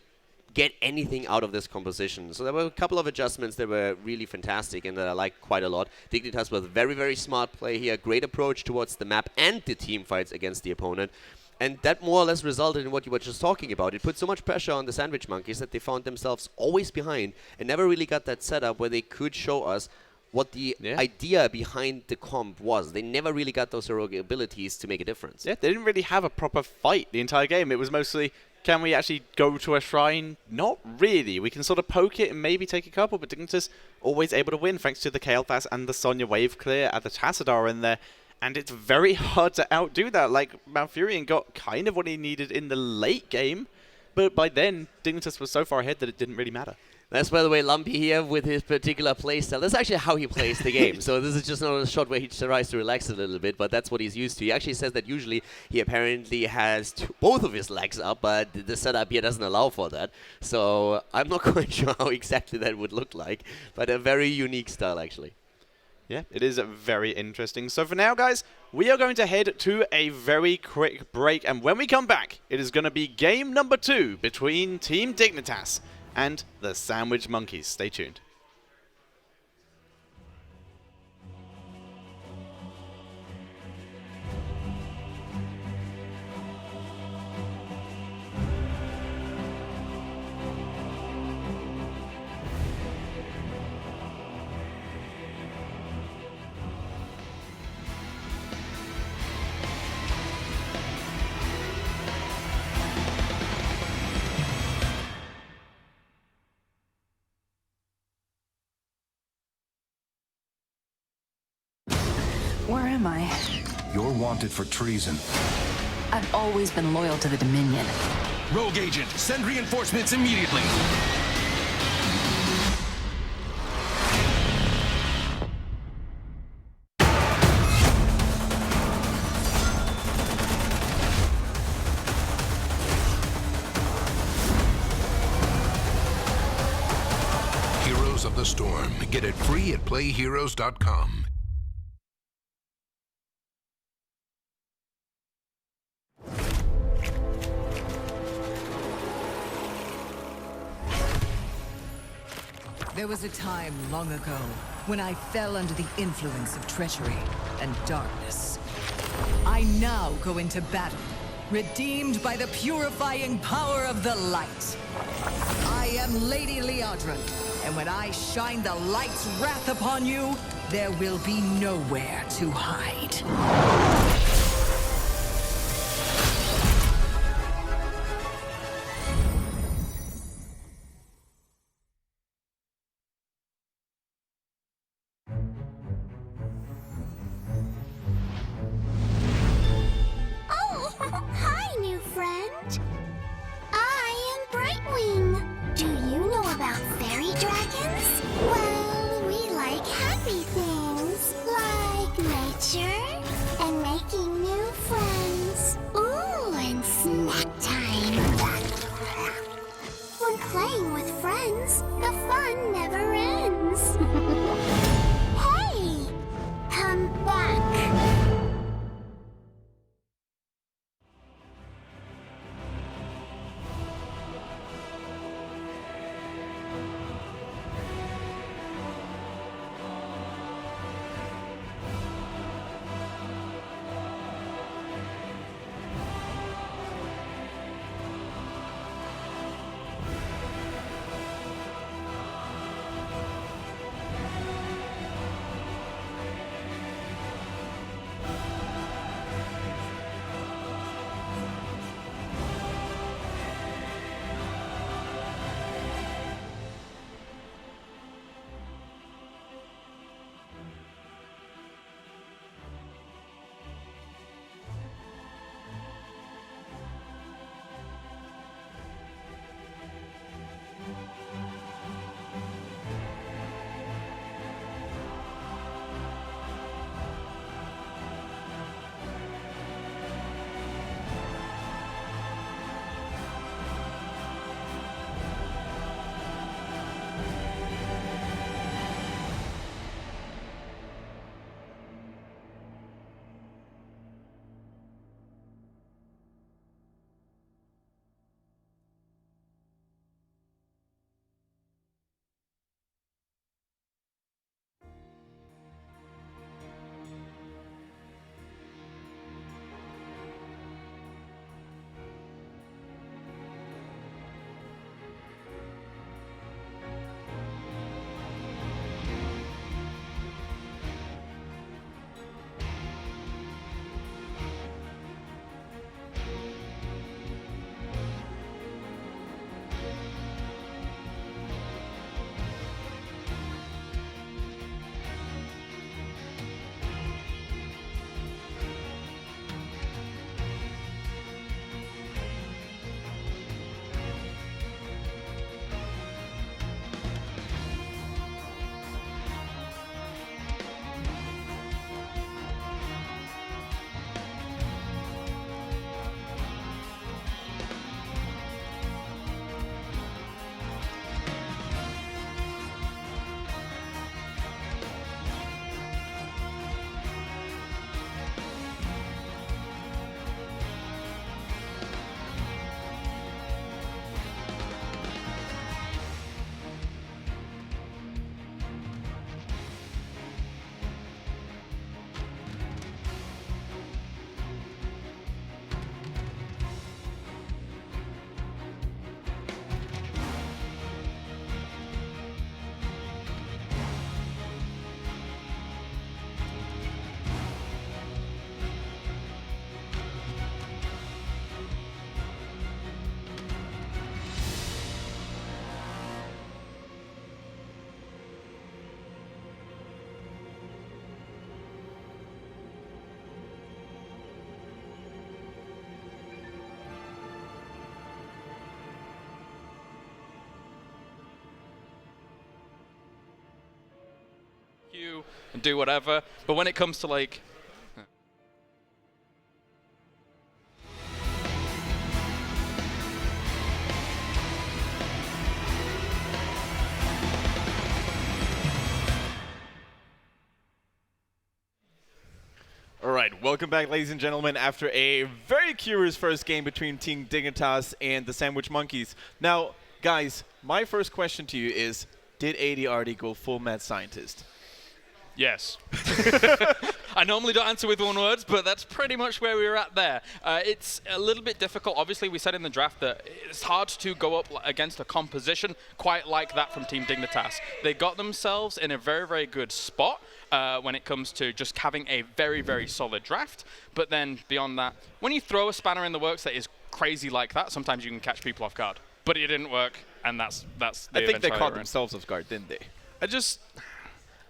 get anything out of this composition. So there were a couple of adjustments that were really fantastic and that I liked quite a lot. Dignitas with very, very smart play here, great approach towards the map and the team fights against the opponent. And that more or less resulted in what you were just talking about. It put so much pressure on the Sandwich Monkeys that they found themselves always behind and never really got that setup where they could show us what the idea behind the comp was. They never really got those heroic abilities to make a difference. Yeah, they didn't really have a proper fight the entire game. It was mostly, can we actually go to a shrine? Not really. We can sort of poke it and maybe take a couple, but Dignitas always able to win thanks to the Kael'thas and the Sonya wave clear at the Tassadar in there. And it's very hard to outdo that. Like, Malfurion got kind of what he needed in the late game, but by then, Dignitas was so far ahead that it didn't really matter. That's, by the way, Lumpy here with his particular playstyle. That's actually how he plays the game. So this is just not a shot where he tries to relax a little bit, but that's what he's used to. He actually says that usually he apparently has both of his legs up, but the setup here doesn't allow for that. So I'm not quite sure how exactly that would look like, but a very unique style, actually. Yeah, it is very interesting. So for now, guys, we are going to head to a very quick break. And when we come back, it is going to be game number 2 between Team Dignitas and the Sandwich Monkeys. Stay tuned. am I? You're wanted for treason. I've always been loyal to the Dominion. Rogue agent, send reinforcements immediately. Heroes of the Storm. Get it free at playheroes.com. There was a time long ago when I fell under the influence of treachery and darkness. I now go into battle, redeemed by the purifying power of the light. I am Lady Liadra, and when I shine the light's wrath upon you, there will be nowhere to hide. Hi, new friend. I am Brightwing. Do you know about fairy dragons? Well, we like happy things, like nature and making you and do whatever. But when it comes to like... All right, welcome back, ladies and gentlemen, after a very curious first game between Team Dignitas and the Sandwich Monkeys. Now, guys, my first question to you is, did ADRD go full mad scientist? Yes. I normally don't answer with one word, but that's pretty much where we were at there. It's a little bit difficult. Obviously, we said in the draft that it's hard to go up against a composition quite like that from Team Dignitas. They got themselves in a very, very good spot when it comes to just having a very, very solid draft. But then beyond that, when you throw a spanner in the works that is crazy like that, sometimes you can catch people off guard. But it didn't work, and that's the I think they caught themselves off guard, didn't they?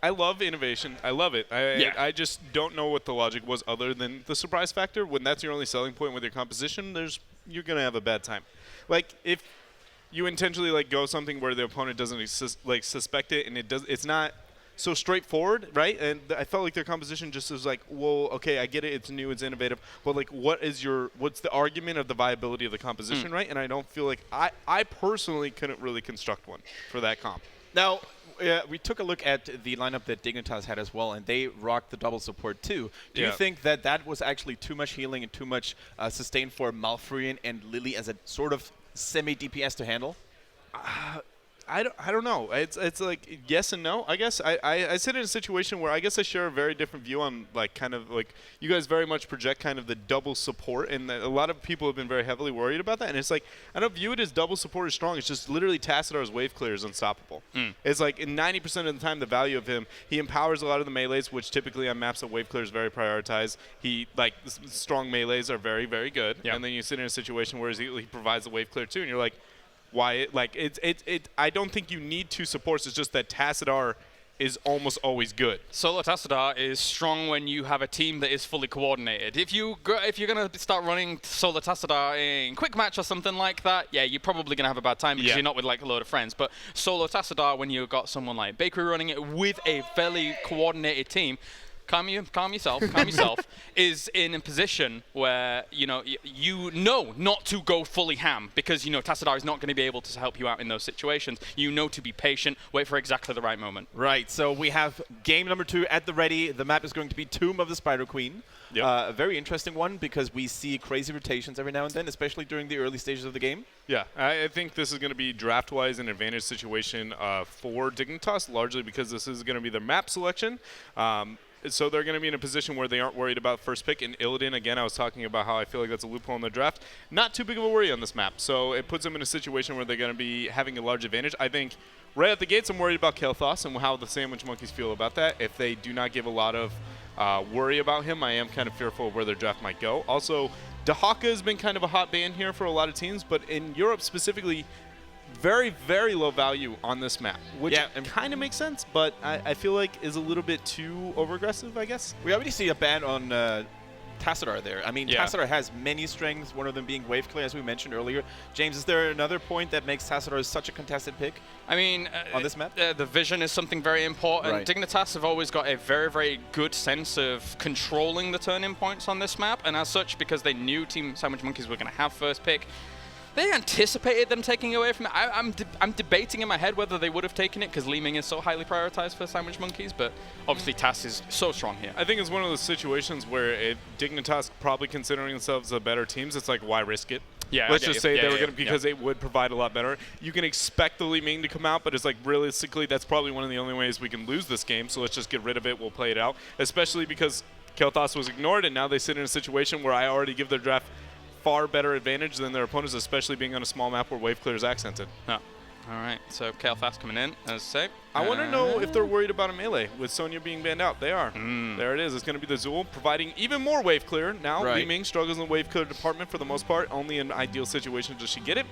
I love innovation. I love it. I just don't know what the logic was other than the surprise factor. When that's your only selling point with your composition, you're going to have a bad time. Like, if you intentionally like go something where the opponent doesn't suspect it and it's not so straightforward, right? And I felt like their composition just was like, well, okay, I get it. It's new. It's innovative. But, like, what's the argument of the viability of the composition, right? And I don't feel like I personally couldn't really construct one for that comp. Now, we took a look at the lineup that Dignitas had as well, and they rocked the double support too. Do you think that that was actually too much healing and too much sustain for Malfurion and Lily as a sort of semi-DPS to handle? I don't know. It's like yes and no. I guess I sit in a situation where I guess I share a very different view on like kind of like you guys very much project kind of the double support, and a lot of people have been very heavily worried about that. And it's like I don't view it as double support is strong. It's just literally Tacidar's wave clear is unstoppable. It's like in 90% of the time the value of him, he empowers a lot of the melees, which typically on maps that wave clear is very prioritized. He like strong melees are very very good, and then you sit in a situation where he provides the wave clear too, and you're like. Why I don't think you need two supports. It's just that Tassadar is almost always good. Solo Tassadar is strong when you have a team that is fully coordinated. If you're gonna start running Solo Tassadar in quick match or something like that, yeah, you're probably gonna have a bad time because you're not with like a load of friends. But Solo Tassadar, when you've got someone like Bakery running it with a fairly coordinated team. Calm yourself, is in a position where, you know not to go fully ham because, Tassadar is not going to be able to help you out in those situations. You know to be patient, wait for exactly the right moment. Right, so we have game number 2 at the ready. The map is going to be Tomb of the Spider Queen. Yep. A very interesting one because we see crazy rotations every now and then, especially during the early stages of the game. Yeah, I think this is going to be draft-wise an advantage situation for Dignitas, largely because this is going to be their map selection. So they're going to be in a position where they aren't worried about first pick. And Illidan, again, I was talking about how I feel like that's a loophole in the draft. Not too big of a worry on this map. So it puts them in a situation where they're going to be having a large advantage. I think right at the gates I'm worried about Kael'thas and how the Sandwich Monkeys feel about that. If they do not give a lot of worry about him, I am kind of fearful of where their draft might go. Also, Dahaka has been kind of a hot ban here for a lot of teams. But in Europe specifically, very, very low value on this map, which kind of makes sense, but I feel like is a little bit too over-aggressive, I guess. We already see a ban on Tassadar there. I mean, Tassadar has many strengths, one of them being wave clear, as we mentioned earlier. James, is there another point that makes Tassadar such a contested pick? I mean, on this map? The vision is something very important. Right. Dignitas have always got a very, very good sense of controlling the turning points on this map, and as such, because they knew Team Sandwich Monkeys were going to have first pick, they anticipated them taking away from it. I'm debating in my head whether they would have taken it because Li Ming is so highly prioritized for Sandwich Monkeys, but obviously TAS is so strong here. I think it's one of those situations where Dignitas probably considering themselves the better teams, it's like, why risk it? Yeah, let's just say they were going to, because it would provide a lot better. You can expect the Li Ming to come out, but it's like realistically, that's probably one of the only ways we can lose this game, so let's just get rid of it. We'll play it out, especially because Kael'thas was ignored, and now they sit in a situation where I already give their draft far better advantage than their opponents, especially being on a small map where wave clear is accented. Oh. All right, so Kael'thas coming in, as I say. I want to know if they're worried about a melee with Sonya being banned out. They are. There it is. It's going to be the Zool providing even more wave clear. Now, Li Ming struggles in the wave clear department for the most part. Only in ideal situations does she get it.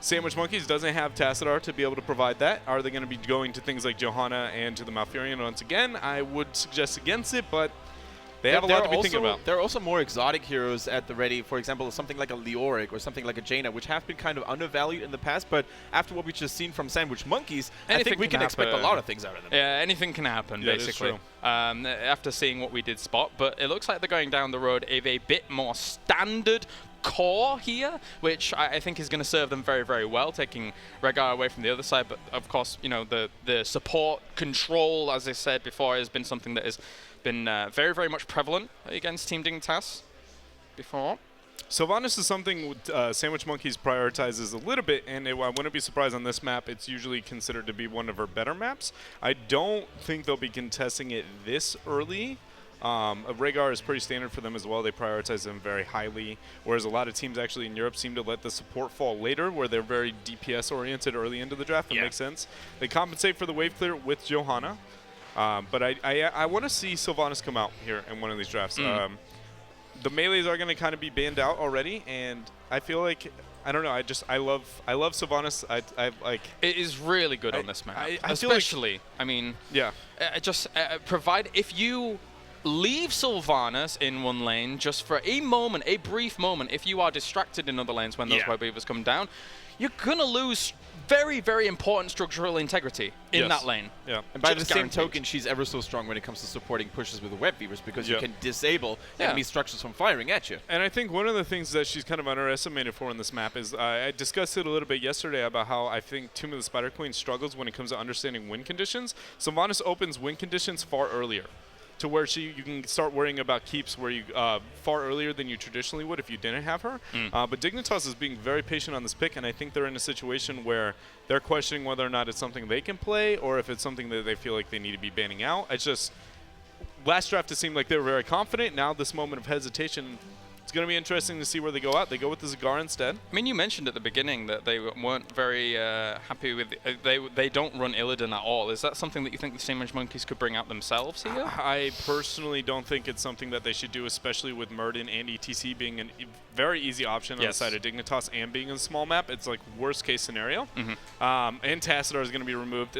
Sandwich Monkeys doesn't have Tassadar to be able to provide that. Are they going to be going to things like Johanna and to the Malfurion once again? I would suggest against it, but They have a lot to be thinking about. There are also more exotic heroes at the ready. For example, something like a Leoric or something like a Jaina, which have been kind of undervalued in the past. But after what we've just seen from Sandwich Monkeys, I think we can expect a lot of things out of them. Yeah, anything can happen, basically. After seeing what we did spot. But it looks like they're going down the road of a bit more standard core here, which I think is going to serve them very, very well, taking Rehgar away from the other side. But of course, you know, the support control, as I said before, has been something that has been very, very much prevalent against Team Dignitas before. Sylvanas is something Sandwich Monkeys prioritizes a little bit, and I wouldn't be surprised on this map. It's usually considered to be one of her better maps. I don't think they'll be contesting it this early. Rehgar is pretty standard for them as well. They prioritize them very highly, whereas a lot of teams actually in Europe seem to let the support fall later, where they're very DPS-oriented early into the draft. It makes sense. They compensate for the wave clear with Johanna. But I want to see Sylvanas come out here in one of these drafts. The melees are going to kind of be banned out already, and I feel like, I don't know, I love Sylvanas. I like. It is really good on this map, especially. I mean, yeah. Provide if you leave Sylvanas in one lane just for a moment, a brief moment. If you are distracted in other lanes when those web weavers come down, you're gonna lose very, very important structural integrity in that lane. Yeah. And by the same token, she's ever so strong when it comes to supporting pushes with the web weavers, because you can disable enemy structures from firing at you. And I think one of the things that she's kind of underestimated for in this map is, I discussed it a little bit yesterday about how I think Tomb of the Spider Queen struggles when it comes to understanding win conditions. Sylvanas opens win conditions far earlier, to where you can start worrying about keeps where you far earlier than you traditionally would if you didn't have her. But Dignitas is being very patient on this pick, and I think they're in a situation where they're questioning whether or not it's something they can play or if it's something that they feel like they need to be banning out. It's just, last draft it seemed like they were very confident. Now this moment of hesitation, it's going to be interesting to see where they go out. They go with the Zagar instead. I mean, you mentioned at the beginning that they weren't very happy with they don't run Illidan at all. Is that something that you think the Sandwich Monkeys could bring out themselves here? I personally don't think it's something that they should do, especially with Murden and ETC being a very easy option on the side of Dignitas and being a small map. It's like worst case scenario. And Tassadar is going to be removed.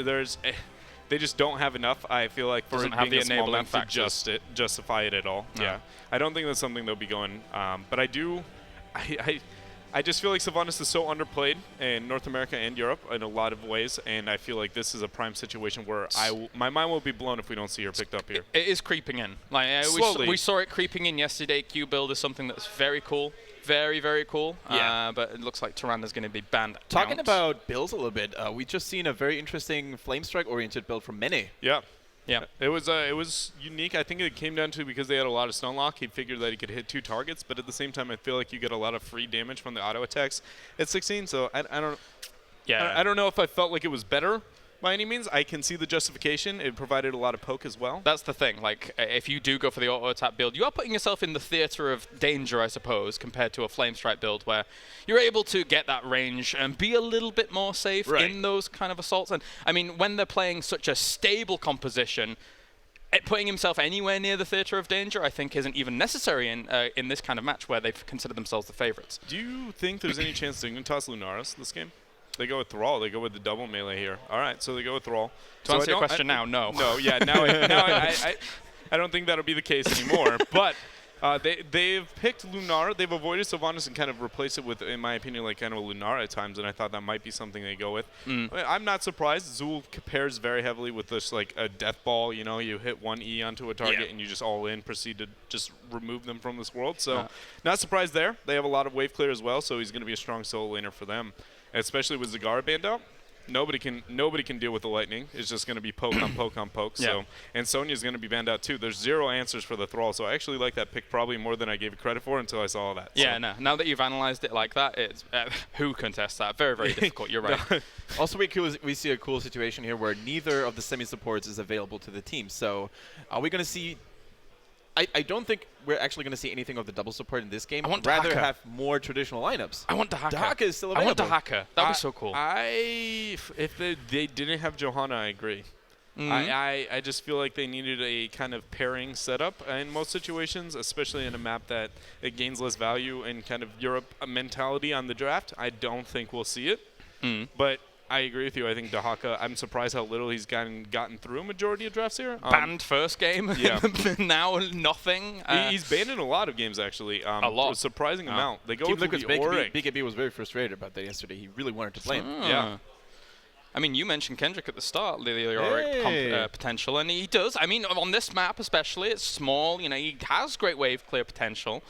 They just don't have enough, I feel like, for it being a small map to justify it at all. Yeah. I don't think that's something they'll be going. But I just feel like Sylvanas is so underplayed in North America and Europe in a lot of ways, and I feel like this is a prime situation where my mind will be blown if we don't see her picked up here. It is creeping in. Like we saw it creeping in yesterday. Q build is something that's very cool. Very, very cool. Yeah. But it looks like Tyranna's going to be banned. Talking about builds a little bit, we just seen a very interesting Flame Strike-oriented build from Mene. Yeah. Yeah. It was unique. I think it came down to because they had a lot of stun lock, he figured that he could hit 2 targets, but at the same time, I feel like you get a lot of free damage from the auto attacks at 16. So I don't. Yeah. I don't know if I felt like it was better by any means. I can see the justification. It provided a lot of poke as well. That's the thing. Like, if you do go for the auto attack build, you are putting yourself in the theater of danger, I suppose, compared to a Flame Strike build where you're able to get that range and be a little bit more safe in those kind of assaults. And I mean, when they're playing such a stable composition, putting himself anywhere near the theater of danger, I think, isn't even necessary in this kind of match where they've considered themselves the favorites. Do you think there's any chance they're going to toss Lunaris this game? They go with Thrall. They go with the double melee here. All right, so they go with Thrall. To answer your question now, no. No, yeah, now I don't think that'll be the case anymore. But they've picked Lunar. They've avoided Sylvanas and kind of replaced it with, in my opinion, like kind of a Lunar at times, and I thought that might be something they go with. I'm not surprised. Zul pairs very heavily with this, like, a death ball. You know, you hit 1 E onto a target and you just all in, proceed to just remove them from this world. So not surprised there. They have a lot of wave clear as well, so he's going to be a strong solo laner for them. Especially with Zagara banned out, nobody can deal with the lightning. It's just going to be poke on poke on poke. So, and Sonya's going to be banned out too. There's 0 answers for the Thrall, so I actually like that pick probably more than I gave it credit for until I saw all that. Yeah, no. Now that you've analyzed it like that, it's who contests that? Very, very difficult. You're right. Also, we see a cool situation here where neither of the semi-supports is available to the team. So, are we going to see? I don't think we're actually going to see anything of the double support in this game. I want rather have more traditional lineups. I want Dahaka. Dahaka is still available. I want Dahaka. That would be so cool. If they didn't have Johanna, I agree. I just feel like they needed a kind of pairing setup in most situations, especially in a map that it gains less value and kind of Europe mentality on the draft. I don't think we'll see it. But I agree with you. I think Dahaka, I'm surprised how little he's gotten through a majority of drafts here. Banned first game, yeah. now nothing. He's banned in a lot of games, actually. A lot. A surprising amount. They go Team with Liquid's Leoric. BKB was very frustrated about that yesterday. He really wanted to play him. Yeah. I mean, you mentioned Kendrick at the start, the Leoric potential, and he does. I mean, on this map especially, it's small. You know, he has great wave clear potential.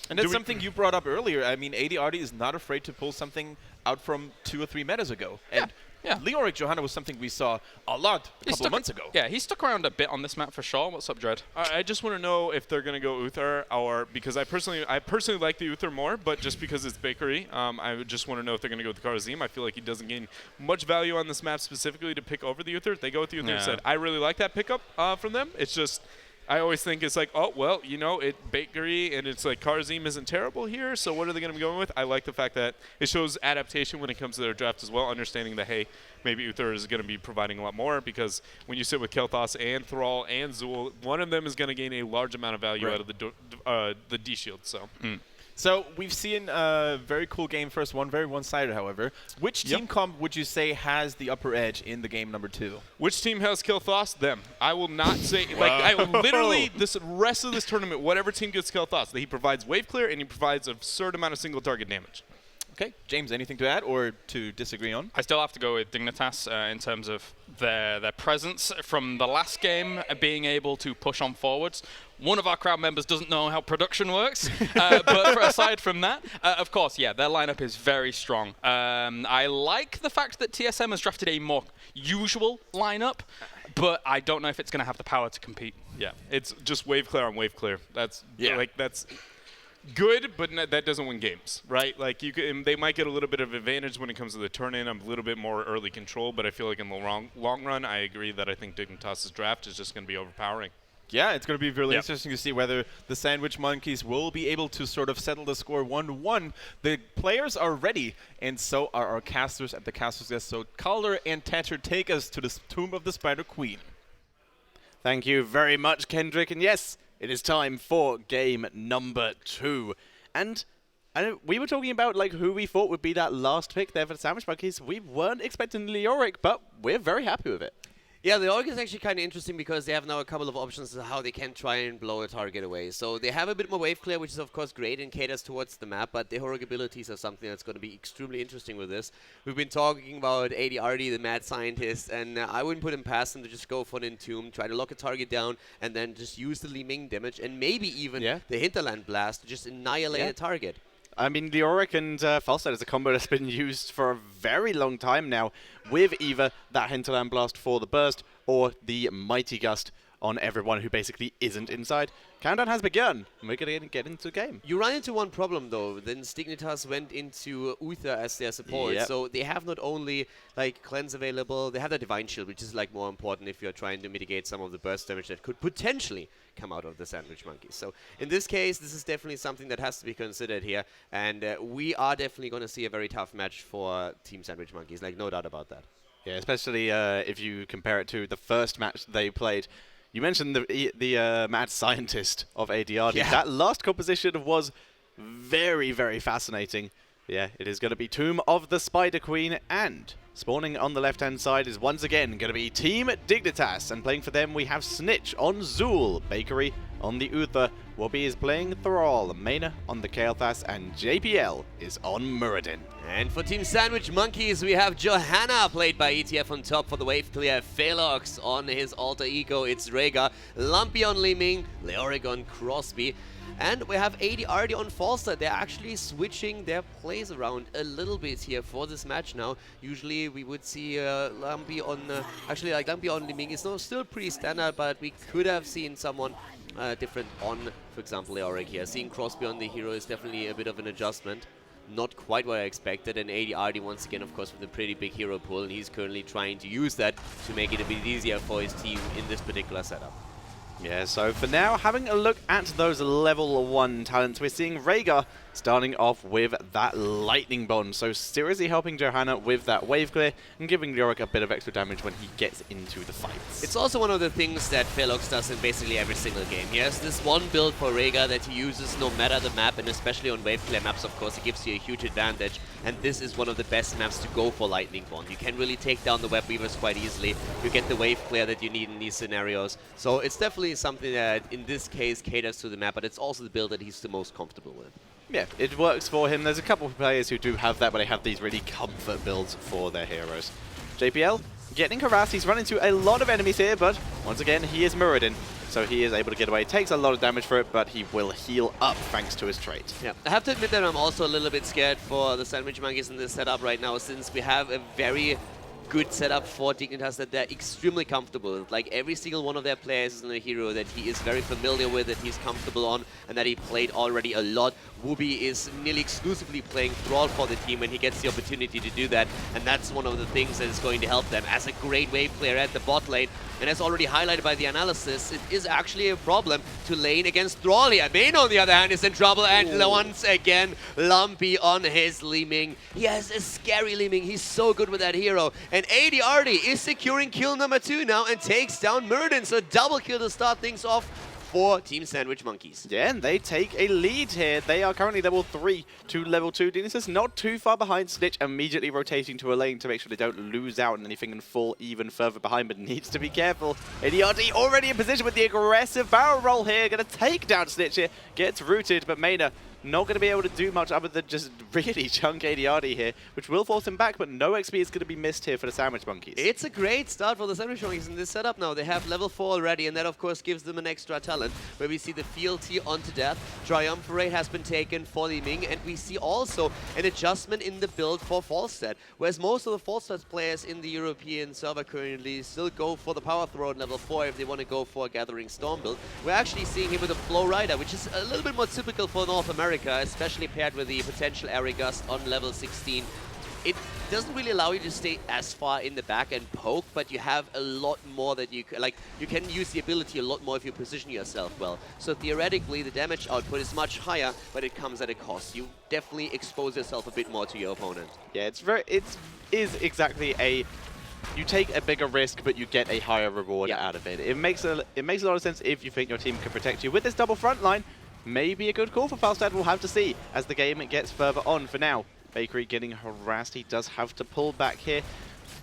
And that's something you brought up earlier. I mean, AD is not afraid to pull something out from 2 or 3 metas ago. And Leoric Johanna was something we saw a lot a couple of months ago. Yeah, he stuck around a bit on this map for sure. What's up, Dread? I just want to know if they're going to go Uther, or because I personally like the Uther more, but just because it's Bakery, I just want to know if they're going to go with the Karazim. I feel like he doesn't gain much value on this map specifically to pick over the Uther. They go with the Uther instead. I really like that pickup from them. It's just, I always think it's like, oh, well, you know, Bakery, and it's like Karazim isn't terrible here, so what are they going to be going with? I like the fact that it shows adaptation when it comes to their draft as well, understanding that, hey, maybe Uther is going to be providing a lot more, because when you sit with Kel'Thas and Thrall and Zul, one of them is going to gain a large amount of value out of the D-Shield. So we've seen a very cool game first one, very one-sided, however. Which team comp would you say has the upper edge in the game number 2? Which team has Kel'Thas? Them. I will not say, like, I literally, this rest of this tournament, whatever team gets Kel'Thas, he provides wave clear and he provides an absurd amount of single target damage. Okay, James, anything to add or to disagree on? I still have to go with Dignitas in terms of their presence from the last game, being able to push on forwards. One of our crowd members doesn't know how production works, but aside from that, of course, yeah, their lineup is very strong. I like the fact that TSM has drafted a more usual lineup, but I don't know if it's going to have the power to compete. Yeah, it's just wave clear on wave clear. That's that's good, but that doesn't win games, right? Like they might get a little bit of advantage when it comes to the turn-in, a little bit more early control, but I feel like in the long run, I agree that I think Dignitas' draft is just going to be overpowering. Yeah, it's going to be really interesting to see whether the Sandwich Monkeys will be able to sort of settle the score 1-1. The players are ready, and so are our casters at the Casters Desk. So Calder and Thatcher, take us to the Tomb of the Spider Queen. Thank you very much, Kendrick. And yes, it is time for game number 2. And we were talking about like who we thought would be that last pick there for the Sandwich Monkeys. We weren't expecting Leoric, but we're very happy with it. Yeah, the Orc is actually kind of interesting because they have now a couple of options of how they can try and blow a target away. So they have a bit more wave clear, which is of course great and caters towards the map, but the heroic abilities are something that's going to be extremely interesting with this. We've been talking about ADRD, the mad scientist, and I wouldn't put him past him to just go for an Entomb, try to lock a target down, and then just use the Li Ming damage, and maybe even the Hinterland Blast to just annihilate a target. I mean, Leoric and Falstad is a combo that's been used for a very long time now, with either that Hinterland Blast for the burst or the Mighty Gust on everyone who basically isn't inside. Countdown has begun, and we're going to get into the game. You run into one problem, though. Then Dignitas went into Uther as their support, so they have not only like Cleanse available, they have the Divine Shield, which is like more important if you're trying to mitigate some of the burst damage that could potentially come out of the Sandwich Monkeys. So in this case, this is definitely something that has to be considered here, and we are definitely going to see a very tough match for Team Sandwich Monkeys, like no doubt about that. Yeah, especially if you compare it to the first match they played. You mentioned the mad scientist of ADRD. Yeah. That last composition was very, very fascinating. Yeah, it is going to be Tomb of the Spider Queen, and spawning on the left-hand side is once again going to be Team Dignitas, and playing for them we have Snitch on Zul, Bakery on the Uther, Wobby is playing Thrall, Maina on the Kael'thas, and JPL is on Muradin. And for Team Sandwich Monkeys, we have Johanna, played by ETF on top for the wave clear, Phelox on his alter ego, it's Rhaegar, Lumpy on Li Ming, Leoric on Crosby, and we have ADRD on Falstad. They're actually switching their plays around a little bit here for this match now. Usually we would see Lumpy on, Lumpy on Li Ming is still pretty standard, but we could have seen someone different on, for example, Leoric here. Seeing Crosby on the hero is definitely a bit of an adjustment. Not quite what I expected, and ADRD once again, of course, with a pretty big hero pool, and he's currently trying to use that to make it a bit easier for his team in this particular setup. Yeah, so for now, having a look at those level 1 talents, we're seeing Rhaegar starting off with that lightning bomb. So seriously helping Johanna with that wave clear and giving Leoric a bit of extra damage when he gets into the fights. It's also one of the things that Felix does in basically every single game. He has this one build for Rhaegar that he uses no matter the map, and especially on wave clear maps, of course, it gives you a huge advantage. And this is one of the best maps to go for lightning bond. You can really take down the web weavers quite easily. You get the wave clear that you need in these scenarios. So it's definitely something that in this case caters to the map, but it's also the build that he's the most comfortable with. Yeah, it works for him. There's a couple of players who do have that, but they have these really comfort builds for their heroes. JPL getting harassed. He's run into a lot of enemies here, but once again, he is Muradin, so he is able to get away. Takes a lot of damage for it, but he will heal up thanks to his trait. Yeah, I have to admit that I'm also a little bit scared for the Sandwich Monkeys in this setup right now, since we have a very good setup for Dignitas that they're extremely comfortable with. Like, every single one of their players is a hero that he is very familiar with, that he's comfortable on, and that he played already a lot. Wooby is nearly exclusively playing Thrall for the team when he gets the opportunity to do that, and that's one of the things that is going to help them as a great wave player at the bot lane. And as already highlighted by the analysis, it is actually a problem to lane against Thrall here. Main, on the other hand, is in trouble, and once again, Lumpy on his Leeming. He has a scary Leeming. He's so good with that hero. And ADRD is securing kill number 2 now and takes down Muradin. So double kill to start things off for Team Sandwich Monkeys. Yeah, and they take a lead here. They are currently level 3 to level 2. Dignitas not too far behind. Snitch immediately rotating to a lane to make sure they don't lose out on anything and fall even further behind, but needs to be careful. ADRD already in position with the aggressive barrel roll here. Going to take down Snitch here. Gets rooted, but Maina not going to be able to do much other than just really chunk ADRD here, which will force him back, but no XP is going to be missed here for the Sandwich Monkeys. It's a great start for the Sandwich Monkeys in this setup now. They have level 4 already, and that of course gives them an extra talent, where we see the fealty onto death. Triumvirate has been taken for Leeming, and we see also an adjustment in the build for Falstad, whereas most of the Falstad players in the European server currently still go for the Power Throw at level 4 if they want to go for a Gathering Storm build. We're actually seeing him with a Flow Rider, which is a little bit more typical for North America, especially paired with the potential Airy Gust on level 16. It doesn't really allow you to stay as far in the back and poke, but you have a lot more that you can use the ability a lot more if you position yourself well. So theoretically, the damage output is much higher, but it comes at a cost. You definitely expose yourself a bit more to your opponent. Yeah, it is exactly a, you take a bigger risk, but you get a higher reward out of it. It makes a lot of sense if you think your team can protect you. With this double front line, maybe a good call for Falstad. We'll have to see as the game gets further on. For now, Bakery getting harassed. He does have to pull back here.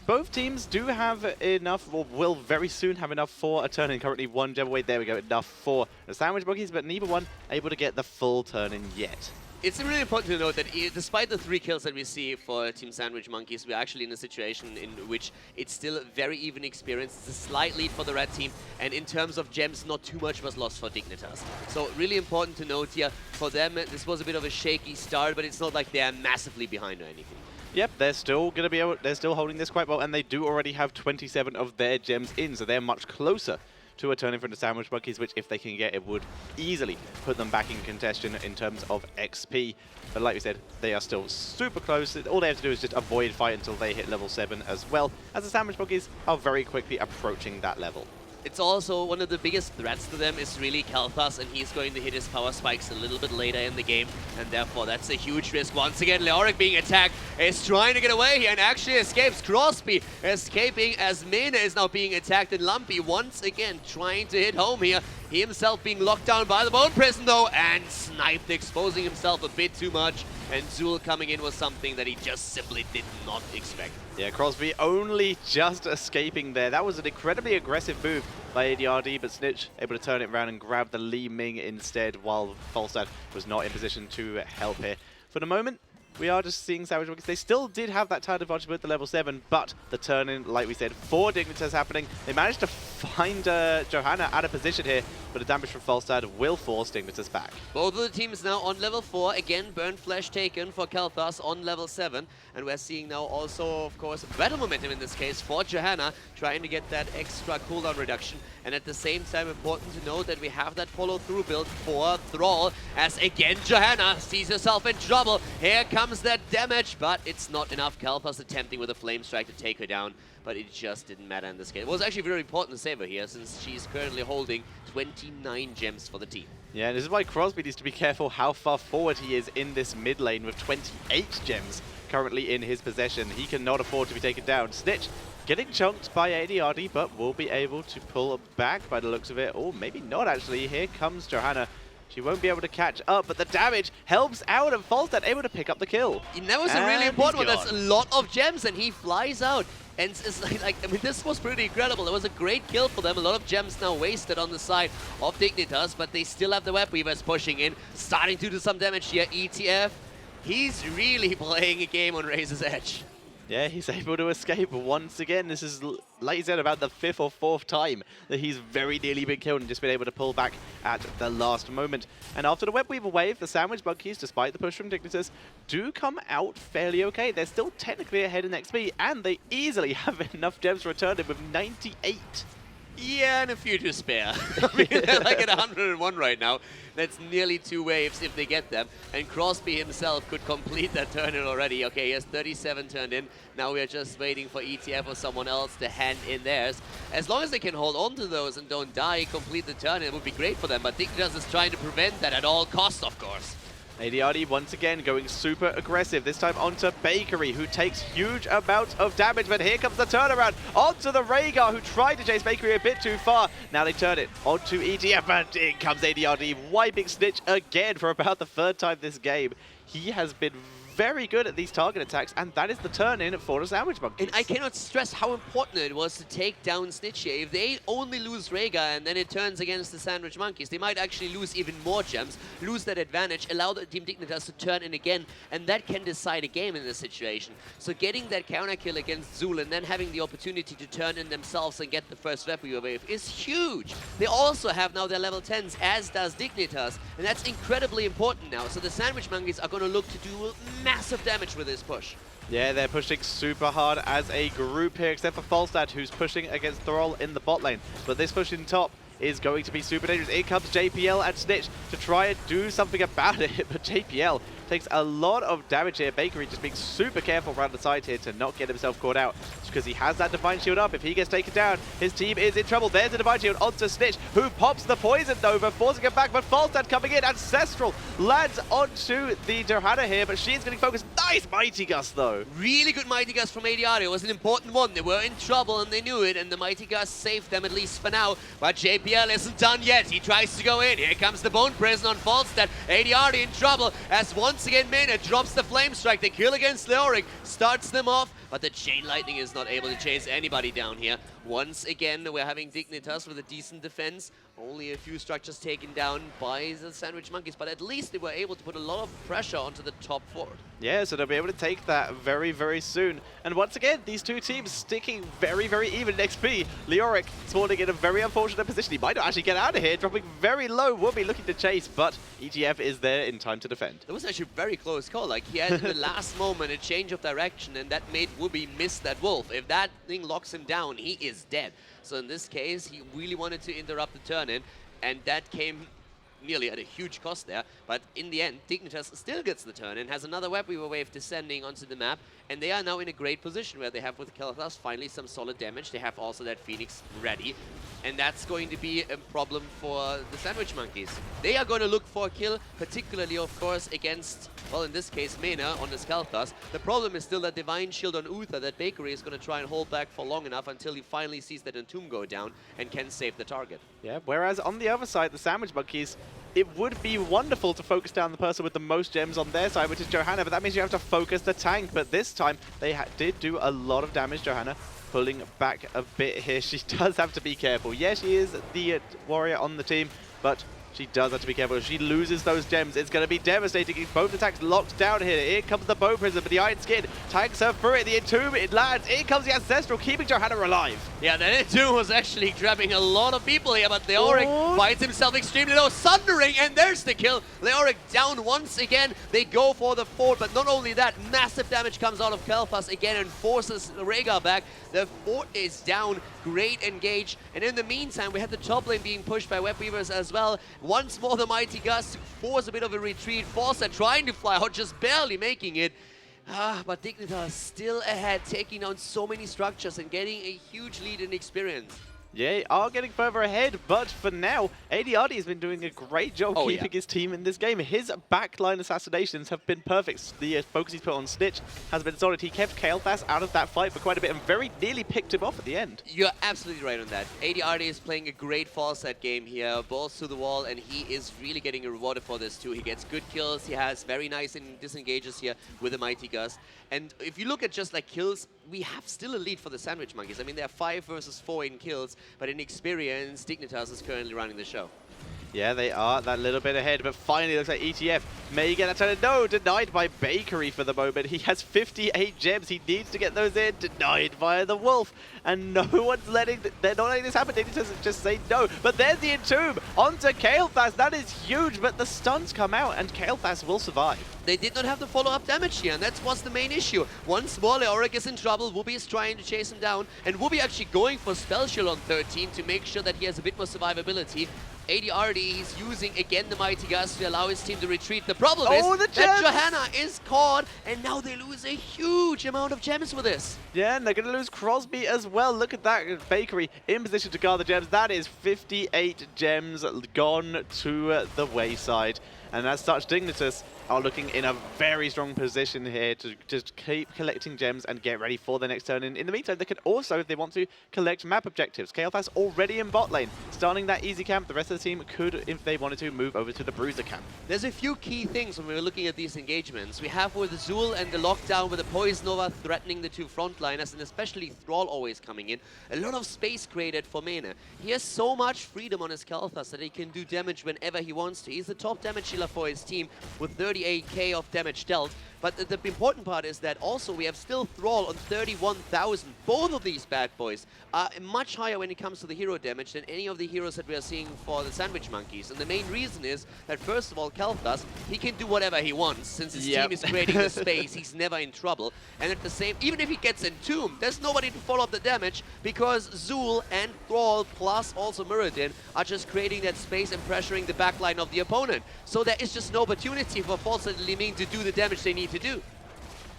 Both teams do have enough, or will very soon have enough for a turn in. Currently one gem away. There we go. Enough for the Sandwich Monkeys, but neither one able to get the full turn in yet. It's really important to note that despite the 3 kills that we see for Team Sandwich Monkeys, we're actually in a situation in which it's still a very even experience. It's a slight lead for the red team, and in terms of gems, not too much was lost for Dignitas. So really important to note here, for them, this was a bit of a shaky start, but it's not like they're massively behind or anything. Yep, they're still going to be able, they're still holding this quite well, and they do already have 27 of their gems in, so they're much closer to a turn in front of Sandwich Monkeys, which if they can get, it would easily put them back in contention in terms of XP. But like we said, they are still super close. All they have to do is just avoid fight until they hit level 7 as well, as the Sandwich Monkeys are very quickly approaching that level. It's also one of the biggest threats to them is really Kalthas, and he's going to hit his power spikes a little bit later in the game, and therefore that's a huge risk. Once again, Leoric being attacked is trying to get away here and actually escapes. Crosby escaping as Mena is now being attacked, and Lumpy once again trying to hit home here. He himself being locked down by the Bone Prison though, and sniped, exposing himself a bit too much. And Zul coming in was something that he just simply did not expect. Yeah, Crosby only just escaping there. That was an incredibly aggressive move by ADRD, but Snitch able to turn it around and grab the Li Ming instead, while Falstad was not in position to help here. For the moment, we are just seeing Savage Monkeys. They still did have that turn advantage with the level 7, but the turn in, like we said, for Dignitas happening. They managed to find Johanna out of position here, but the damage from Falstad will force Dignitas back. Both of the teams now on level 4. Again, Burn Flesh taken for Kalthas on level 7. And we're seeing now also, of course, better momentum in this case for Johanna, trying to get that extra cooldown reduction. And at the same time, important to note that we have that follow-through build for Thrall, as again Johanna sees herself in trouble. Here comes that damage, but it's not enough. Kalthas attempting with a Flame Strike to take her down, but it just didn't matter in this game. It was actually very important to save her here, since she's currently holding 29 gems for the team. Yeah, and this is why Crosby needs to be careful how far forward he is in this mid lane with 28 gems currently in his possession. He cannot afford to be taken down. Snitch getting chunked by ADRD, but will be able to pull back by the looks of it. Or maybe not, actually. Here comes Johanna. She won't be able to catch up, but the damage helps out, and Falstad able to pick up the kill. And that was a really important one. That's a lot of gems, and he flies out. And it's like, I mean, this was pretty incredible. It was a great kill for them. A lot of gems now wasted on the side of Dignitas, but they still have the Web Weavers pushing in, starting to do some damage here. ETF, he's really playing a game on Razor's Edge. Yeah, he's able to escape once again. This is, like you said, about the 5th or 4th time that he's very nearly been killed and just been able to pull back at the last moment. And after the Web Weaver wave, the Sandwich Monkeys, despite the push from Dignitas, do come out fairly okay. They're still technically ahead in XP, and they easily have enough gems to return it with 98. Yeah, and a few to spare. I mean, they're like at 101 right now. That's nearly 2 waves if they get them. And Crosby himself could complete that turn-in already. Okay, he has 37 turned in. Now we are just waiting for ETF or someone else to hand in theirs. As long as they can hold on to those and don't die, complete the turn-in, it would be great for them. But Dignitas is trying to prevent that at all costs, of course. ADRD once again going super aggressive, this time onto Bakery, who takes huge amounts of damage, but here comes the turnaround onto the Rhaegar, who tried to chase Bakery a bit too far. Now they turn it onto ETF, and in comes ADRD, wiping Snitch again for about the 3rd time this game. He has been very good at these target attacks, and that is the turn-in for the Sandwich Monkeys. And I cannot stress how important it was to take down Snitch here. If they only lose Rhaegar and then it turns against the Sandwich Monkeys, they might actually lose even more gems, lose that advantage, allow the Team Dignitas to turn in again, and that can decide a game in this situation. So getting that counter kill against Zul and then having the opportunity to turn in themselves and get the first Web Weaver wave is huge. They also have now their level 10s, as does Dignitas, and that's incredibly important now. So the Sandwich Monkeys are going to look to do massive damage with this push. Yeah, they're pushing super hard as a group here, except for Falstad, who's pushing against Thrall in the bot lane. But this push in top is going to be super dangerous. In comes JPL and Snitch to try and do something about it, but JPL takes a lot of damage here. Bakery just being super careful around the side here to not get himself caught out, because he has that Divine Shield up. If he gets taken down, his team is in trouble. There's a Divine Shield onto Snitch, who pops the Poison Nova, forcing him back, but Falstad coming in. Ancestral lands onto the Johanna here, but she's getting focused. Nice Mighty Gust, though. Really good Mighty Gust from ADR. It was an important one. They were in trouble, and they knew it, and the Mighty Gust saved them, at least for now. But JPL isn't done yet. He tries to go in. Here comes the Bone Prison on Falstad. ADR in trouble, as once again Mena drops the Flame Strike. The kill against Leoric starts them off, but the Chain Lightning is not able to chase anybody down here. Once again, we're having Dignitas with a decent defense. Only a few structures taken down by the Sandwich Monkeys, but at least they were able to put a lot of pressure onto the top 4. Yeah, so they'll be able to take that very, very soon. And once again, these two teams sticking very, very even in XP. Leoric spawning in a very unfortunate position. He might not actually get out of here, dropping very low. Will be looking to chase, but ETF is there in time to defend. It was actually a very close call. Like, he had in the last moment a change of direction, and that made Wooby miss that wolf. If that thing locks him down, he is dead. So in this case, he really wanted to interrupt the turn-in, and that came nearly at a huge cost there. But in the end, Dignitas still gets the turn and has another Web Weaver wave descending onto the map, and they are now in a great position where they have with Kel'Thas finally some solid damage. They have also that Phoenix ready, and that's going to be a problem for the Sandwich Monkeys. They are going to look for a kill, particularly, of course, against, well, in this case, Mena on the Kel'Thas. The problem is still that Divine Shield on Uther that Bakery is going to try and hold back for long enough until he finally sees that Entomb go down and can save the target. Yeah, whereas on the other side, the Sandwich Monkeys, it would be wonderful to focus down the person with the most gems on their side, which is Johanna, but that means you have to focus the tank. But this time, they did do a lot of damage. Johanna pulling back a bit here. She does have to be careful. Yeah, she is the warrior on the team, but she does have to be careful. If she loses those gems, it's going to be devastating. Both attacks locked down here. Here comes the Bow Prison, but the Iron Skin tanks her through it. The Entomb, it lands. In comes the Ancestral, keeping Johanna alive. Yeah, the Entomb was actually grabbing a lot of people here, but Leoric finds himself extremely low. Sundering, and there's the kill. Leoric down once again. They go for the fort, but not only that, massive damage comes out of Kel'Thas again and forces Rhaegar back. The fort is down. Great engage. And in the meantime, we had the top lane being pushed by Web Weavers as well. Once more, the Mighty Gust force a bit of a retreat. Forza trying to fly out, just barely making it. But Dignitas still ahead, taking down so many structures and getting a huge lead in experience. Yeah, are getting further ahead, but for now, ADRD has been doing a great job keeping his team in this game. His backline assassinations have been perfect. The focus he's put on Snitch has been solid. He kept Kael'thas out of that fight for quite a bit and very nearly picked him off at the end. You're absolutely right on that. ADRD is playing a great fall set game here, balls to the wall, and he is really getting rewarded for this too. He gets good kills, he has very nice disengages here with the Mighty Gust. And if you look at just like kills, we have still a lead for the Sandwich Monkeys. I mean, they're 5 versus 4 in kills, but in experience, Dignitas is currently running the show. Yeah, they are that little bit ahead, but finally looks like ETF may get that turn. No, denied by Bakery for the moment. He has 58 gems. He needs to get those in. Denied via the Wolf. And no one's letting, they're not letting this happen. They just say no. But there's the Entomb onto Kael'thas. That is huge, but the stuns come out and Kael'thas will survive. They did not have the follow-up damage here, and that was the main issue. Once more, Leoric is in trouble. Wooby is trying to chase him down, and Wooby actually going for Spell Shield on 13 to make sure that he has a bit more survivability. ADRD, he's using again the Mighty Gust to allow his team to retreat. The problem is that Johanna is caught, and now they lose a huge amount of gems with this. Yeah, and they're going to lose Crosby as well. Look at that. Bakery in position to guard the gems. That is 58 gems gone to the wayside. And as such, Dignitas are looking in a very strong position here to just keep collecting gems and get ready for the next turn. In the meantime, they can also, if they want to, collect map objectives. Kael'thas already in bot lane, starting that easy camp. The rest of the team could, if they wanted to, move over to the Bruiser camp. There's a few key things when we were looking at these engagements. We have with Zul and the lockdown with the Poison Nova threatening the two frontliners, and especially Thrall always coming in. A lot of space created for Mene. He has so much freedom on his Kael'thas that he can do damage whenever he wants to. He's the top damage dealer for his team with 38k of damage dealt. But the important part is that also we have still Thrall on 31,000. Both of these bad boys are much higher when it comes to the hero damage than any of the heroes that we are seeing for the Sandwich Monkeys. And the main reason is that, first of all, Kael'thas, he can do whatever he wants. Since his team is creating the space, he's never in trouble. And at the same, even if he gets entombed, there's nobody to follow up the damage because Zul and Thrall plus also Muradin are just creating that space and pressuring the backline of the opponent. So there is just no opportunity for False and Liming to do the damage they need to do.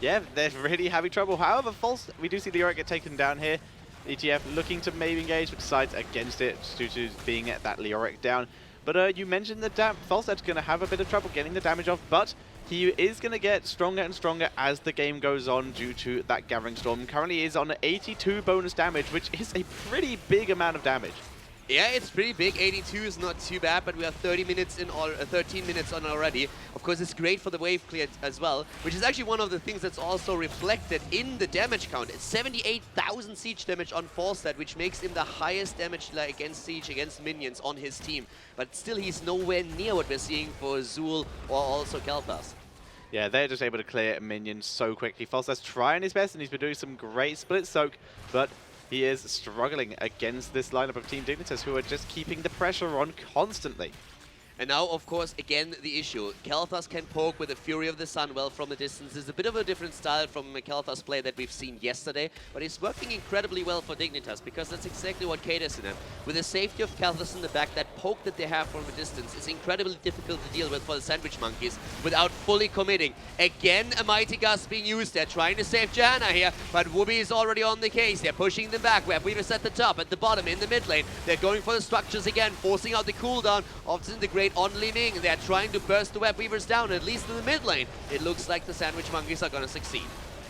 Yeah, they're really having trouble. However, False, we do see the Leoric get taken down here. ETF looking to maybe engage, but decides against it due to being at that Leoric down. But you mentioned that Falset's going to have a bit of trouble getting the damage off, but he is going to get stronger and stronger as the game goes on due to that Gathering Storm. Currently is on 82 bonus damage, which is a pretty big amount of damage. Yeah, it's pretty big. 82 is not too bad, but we are 30 minutes in, or 13 minutes on already. Of course, it's great for the wave clear as well, which is actually one of the things that's also reflected in the damage count. It's 78,000 siege damage on Falstad, which makes him the highest damage dealer against siege, against minions on his team. But still, he's nowhere near what we're seeing for Zul or also Kael'thas. Yeah, they're just able to clear minions so quickly. Falstad's trying his best, and he's been doing some great split soak, but he is struggling against this lineup of Team Dignitas, who are just keeping the pressure on constantly. And now, of course, again, the issue. Kael'thas can poke with the Fury of the Sun well from a distance. It's a bit of a different style from the Kael'thas play that we've seen yesterday, but it's working incredibly well for Dignitas, because that's exactly what Kate is in it. With the safety of Kael'thas in the back, that poke that they have from a distance is incredibly difficult to deal with for the Sandwich Monkeys without fully committing. Again, a Mighty Gust being used. They're trying to save Johanna here, but Wooby is already on the case. They're pushing them back. We have Weavers at the top, at the bottom, in the mid lane. They're going for the structures again, forcing out the cooldown of the great on Liming. They're trying to burst the Web Weavers down, at least in the mid lane. It looks like the Sandwich Monkeys are going to succeed.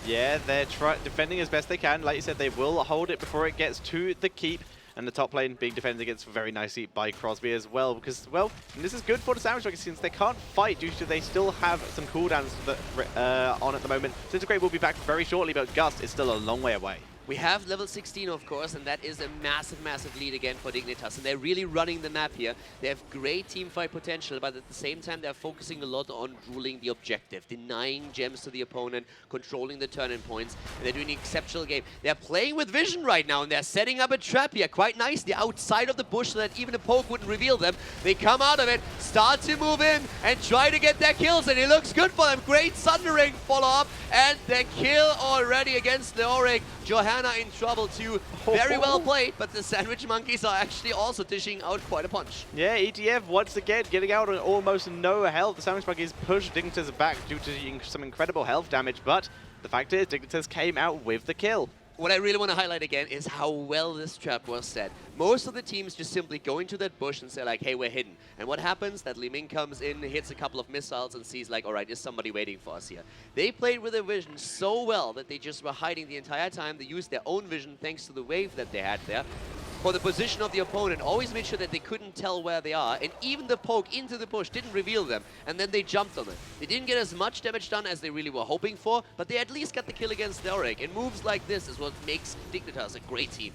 Yeah, they're defending as best they can. Like you said, they will hold it before it gets to the keep. And the top lane being defended against very nicely by Crosby as well. Because, well, this is good for the Sandwich Monkeys since they can't fight due to they still have some cooldowns that, on at the moment. Disintegrate will be back very shortly, but Gust is still a long way away. We have level 16, of course, and that is a massive, massive lead again for Dignitas. And they're really running the map here. They have great teamfight potential, but at the same time, they're focusing a lot on ruling the objective, denying gems to the opponent, controlling the turn-in points, and they're doing an exceptional game. They're playing with vision right now, and they're setting up a trap here quite nicely outside of the bush so that even a poke wouldn't reveal them. They come out of it, start to move in, and try to get their kills, and it looks good for them. Great Sundering follow-up, and their kill already against Leoric. Johanna in trouble too. Very well played, but the Sandwich Monkeys are actually also dishing out quite a punch. Yeah, ETF once again getting out on almost no health. The Sandwich Monkeys push Dignitas back due to some incredible health damage, but the fact is Dignitas came out with the kill. what I really want to highlight again is how well this trap was set. Most of the teams just simply go into that bush and say like, hey, we're hidden. And what happens? That Li Ming comes in, hits a couple of missiles and sees like, all right, is somebody waiting for us here? They played with their vision so well that they just were hiding the entire time. They used their own vision thanks to the wave that they had there for the position of the opponent, always made sure that they couldn't tell where they are, and even the poke into the bush didn't reveal them, and then they jumped on it. They didn't get as much damage done as they really were hoping for, but they at least got the kill against Theoric, and moves like this is what makes Dignitas a great team.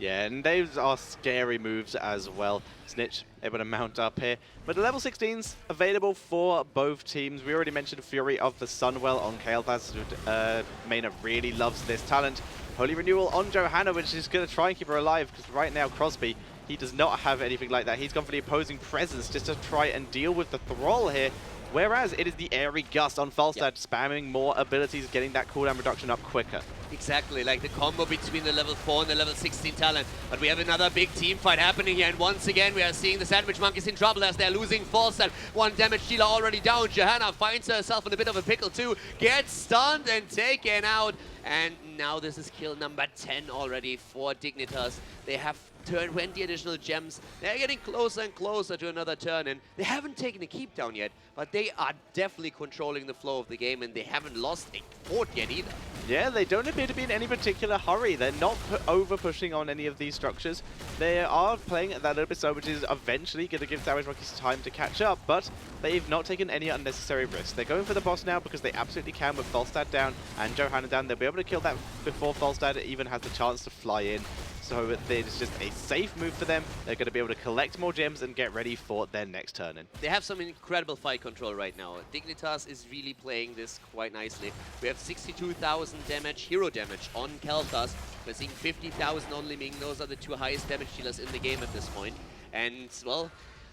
Yeah, and those are scary moves as well. Snitch able to mount up here. But the level 16's available for both teams. We already mentioned Fury of the Sunwell on Kael'thas. Maynard really loves this talent. Holy Renewal on Johanna, which is going to try and keep her alive, because right now Crosby, he does not have anything like that. He's gone for the opposing presence just to try and deal with the Thrall here. Whereas it is the Airy Gust on Falstad, spamming more abilities, getting that cooldown reduction up quicker. Exactly, like the combo between the level 4 and the level 16 talent. But we have another big team fight happening here, and once again we are seeing the Sandwich Monkeys in trouble as they're losing Falstad. One damage dealer already down. Johanna finds herself in a bit of a pickle too, gets stunned and taken out. And now this is kill number 10 already for Dignitas. They have turned 20 additional gems. They're getting closer and closer to another turn, and they haven't taken a keep down yet, but they are definitely controlling the flow of the game, and they haven't lost a fort yet either. Yeah, they don't appear to be in any particular hurry. They're not over-pushing on any of these structures. They are playing that little bit slow, which is eventually going to give Sandwich Monkeys time to catch up, but they've not taken any unnecessary risks. They're going for the boss now because they absolutely can with Falstad down and Johanna down. They'll be able to kill that before Falstad even has the chance to fly in. So it's just a safe move for them. They're going to be able to collect more gems and get ready for their next turn in. They have some incredible fight control right now. Dignitas is really playing this quite nicely. We have 62,000 damage, hero damage on Kael'thas. We're seeing 50,000 on Li Ming. Those are the two highest damage dealers in the game at this point. And, well,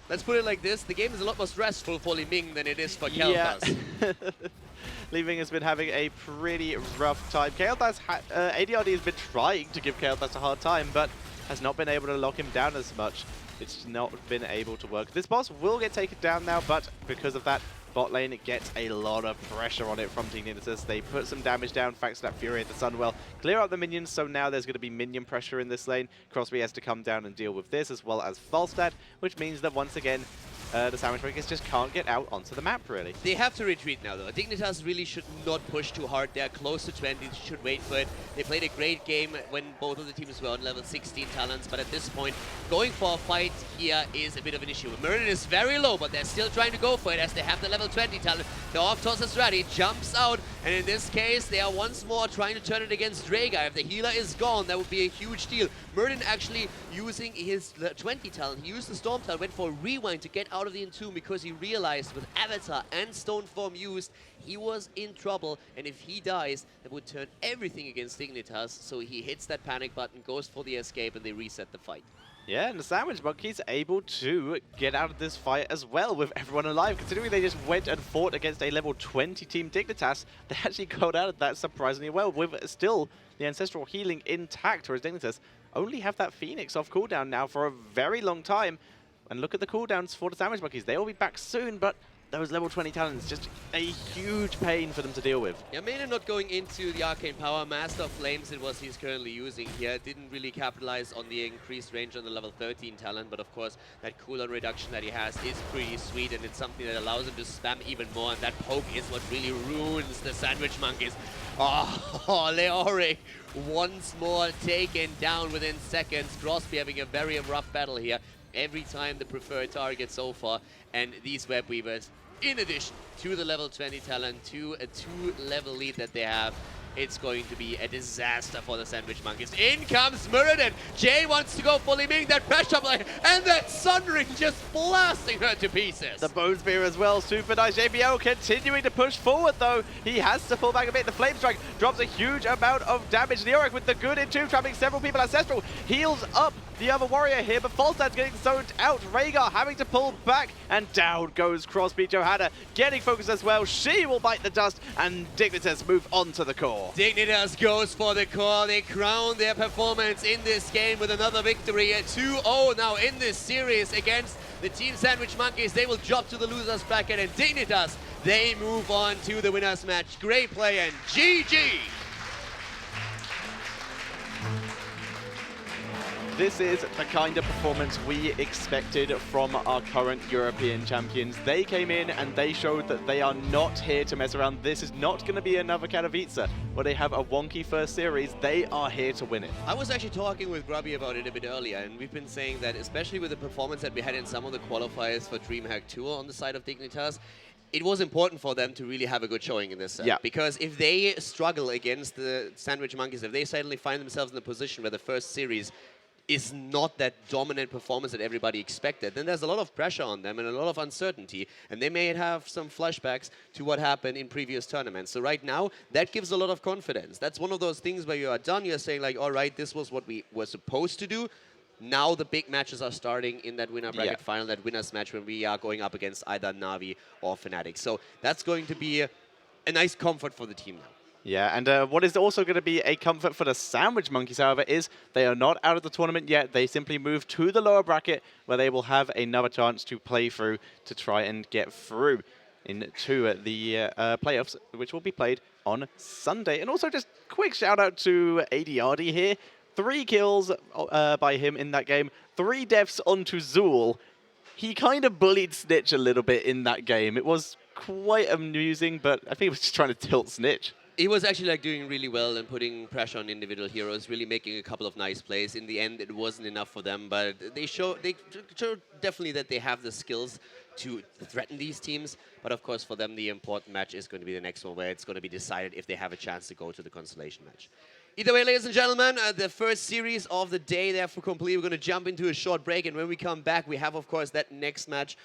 let's put it like this. The game is a lot more stressful for Li Ming than it is for Kael'thas. Yeah. Li Ming has been having a pretty rough time. Kael'thas, ADRD has been trying to give Kael'thas a hard time, but has not been able to lock him down as much. It's not been able to work. This boss will get taken down now, but because of that, bot lane gets a lot of pressure on it from Dignitas. They put some damage down thanks to that Fury at the Sunwell. Clear up the minions, so now there's going to be minion pressure in this lane. Crosby has to come down and deal with this, as well as Falstad, which means that once again, the Sandwich Monkeys just can't get out onto the map, really. They have to retreat now, though. Dignitas really should not push too hard. They're close to 20, should wait for it. They played a great game when both of the teams were on level 16 talents, but at this point, going for a fight here is a bit of an issue. Merlin is very low, but they're still trying to go for it as they have the level 20 talent. The off-toss is ready, jumps out, and in this case, they are once more trying to turn it against Draga. If the healer is gone, that would be a huge deal. Merlin actually using his 20 talent, he used the Storm talent, went for a rewind to get out of the Entomb because he realized with Avatar and Stone Form used, he was in trouble, and if he dies, that would turn everything against Dignitas, so he hits that panic button, goes for the escape, and they reset the fight. Yeah, and the Sandwich Monkeys able to get out of this fight as well with everyone alive. Considering they just went and fought against a level 20 team Dignitas, they actually got out of that surprisingly well, with still the Ancestral Healing intact, whereas Dignitas only have that Phoenix off cooldown now for a very long time. And look at the cooldowns for the Sandwich Monkeys. They will be back soon, but those level 20 talents, just a huge pain for them to deal with. Yeah, Maynard not going into the Arcane Power. Master of Flames, it was he's currently using here. Didn't really capitalize on the increased range on the level 13 talent, but of course, that cooldown reduction that he has is pretty sweet, and it's something that allows him to spam even more, and that poke is what really ruins the Sandwich Monkeys. Oh, Leoric once more taken down within seconds. Crosby having a very rough battle here. Every time the preferred target so far, and these Web Weavers, in addition to the level 20 talent, to a 2-level lead that they have, it's going to be a disaster for the Sandwich Monkeys. In comes Muradin. Jay wants to go for Li Ming, that pressure play, and that Sun Ring just blasting her to pieces. The Bone Spear as well, super nice. JBL continuing to push forward though. He has to pull back a bit. The Flame Strike drops a huge amount of damage. Leoric with the good into, trapping several people. Ancestral heals up the other warrior here, but Falstad's getting zoned out. Rhaegar having to pull back, and down goes Crosby. Johanna getting focused as well. She will bite the dust, and Dignitas move on to the core. Dignitas goes for the core. They crown their performance in this game with another victory. 2-0 now in this series against the Team Sandwich Monkeys. They will drop to the losers bracket, and Dignitas, they move on to the winners match. Great play, and GG! This is the kind of performance we expected from our current European champions. They came in and they showed that they are not here to mess around. This is not going to be another Katowice where they have a wonky first series. They are here to win it. I was actually talking with Grubby about it a bit earlier, and we've been saying that especially with the performance that we had in some of the qualifiers for DreamHack Tour on the side of Dignitas, it was important for them to really have a good showing in this set. Yeah. Because if they struggle against the Sandwich Monkeys, if they suddenly find themselves in a position where the first series is not that dominant performance that everybody expected, then there's a lot of pressure on them and a lot of uncertainty, and they may have some flashbacks to what happened in previous tournaments. So right now, that gives a lot of confidence. That's one of those things where you are done, you're saying like, all right, this was what we were supposed to do. Now the big matches are starting in that winner bracket final, that winner's match when we are going up against either Na'Vi or Fnatic. So that's going to be a nice comfort for the team now. Yeah, and what is also going to be a comfort for the Sandwich Monkeys, however, is they are not out of the tournament yet. They simply move to the lower bracket where they will have another chance to play through to try and get through into the playoffs, which will be played on Sunday. And also just quick shout out to ADRD here. 3 kills by him in that game, 3 deaths onto Zool. He kind of bullied Snitch a little bit in that game. It was quite amusing, but I think he was just trying to tilt Snitch. He was actually like doing really well and putting pressure on individual heroes, really making a couple of nice plays. In the end, it wasn't enough for them, but they show definitely that they have the skills to threaten these teams. But of course, for them, the important match is going to be the next one, where it's going to be decided if they have a chance to go to the consolation match. Either way, ladies and gentlemen, the first series of the day therefore complete. We're going to jump into a short break, and when we come back, we have, of course, that next match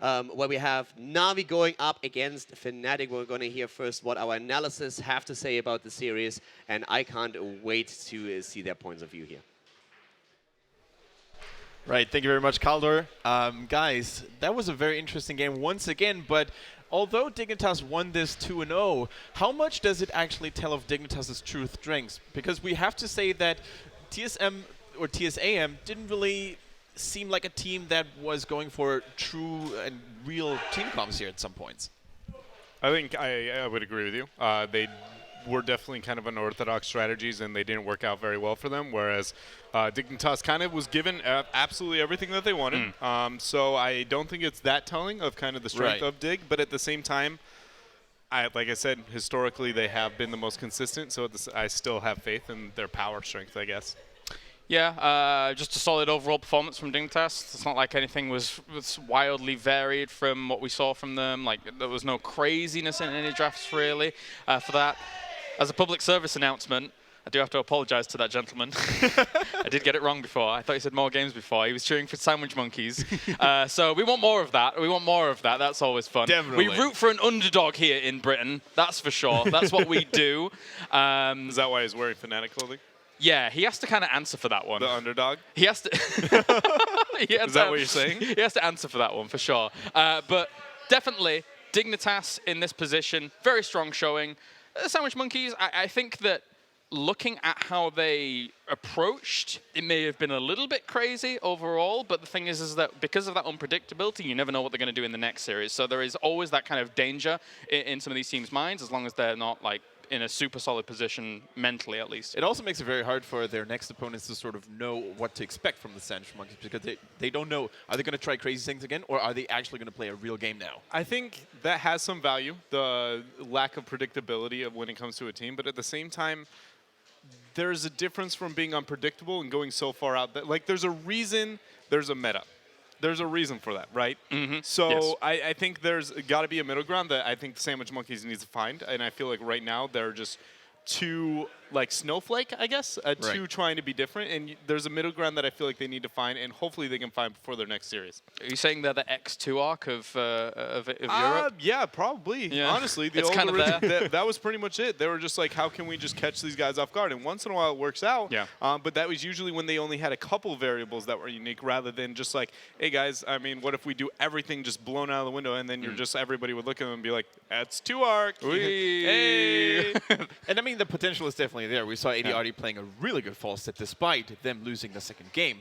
where we have Na'Vi going up against Fnatic. We're going to hear first what our analysis have to say about the series, and I can't wait to see their points of view here. Right, thank you very much, Kaldor. Guys, that was a very interesting game once again, but although Dignitas won this 2-0, how much does it actually tell of Dignitas' true strengths? Because we have to say that TSM or TSAM didn't really seem like a team that was going for true and real team comps here at some points. I think I would agree with you. They were definitely kind of unorthodox strategies, and they didn't work out very well for them, whereas Dignitas kind of was given absolutely everything that they wanted. So I don't think it's that telling of kind of the strength of Dig, but at the same time, like I said, historically they have been the most consistent, so I still have faith in their power strength, I guess. Yeah, just a solid overall performance from Dignitas. It's not like anything was wildly varied from what we saw from them. Like, there was no craziness in any drafts, really, for that. As a public service announcement, I do have to apologize to that gentleman. I did get it wrong before. I thought he said more games before. He was cheering for Sandwich Monkeys. So we want more of that. We want more of that. That's always fun. Definitely. We root for an underdog here in Britain. That's for sure. That's what we do. Is that why he's wearing Fnatic clothing? Yeah, he has to kind of answer for that one. The underdog? He has to. Is that what you're saying? He has to answer for that one, for sure. But definitely, Dignitas in this position, very strong showing. Sandwich Monkeys, I think that looking at how they approached, it may have been a little bit crazy overall, but the thing is that because of that unpredictability, you never know what they're going to do in the next series. So there is always that kind of danger in some of these teams' minds, as long as they're not like in a super solid position mentally, at least. It also makes it very hard for their next opponents to sort of know what to expect from the Sandwich Monkeys, because they don't know, are they going to try crazy things again, or are they actually going to play a real game now? I think that has some value, the lack of predictability of when it comes to a team, but at the same time, there's a difference from being unpredictable and going so far out that, like, there's a reason there's a meta. There's a reason for that, right? So Yes. I think there's got to be a middle ground that I think the Sandwich Monkeys needs to find, and I feel like right now they're just too, like, snowflake, I guess, too trying to be different, and there's a middle ground that I feel like they need to find, and hopefully they can find before their next series. Are you saying they're the X2 arc of Europe? Yeah, probably. Yeah. Honestly, It's kind of there. that was pretty much it. They were just like, how can we just catch these guys off guard? And once in a while it works out. Yeah. But that was usually when they only had a couple variables that were unique, rather than just like, hey guys, I mean, what if we do everything just blown out of the window, and then you're just, everybody would look at them and be like, that's 2 arc. Hey. And I mean, the potential is definitely there. We saw ADRD playing a really good fall set despite them losing the second game.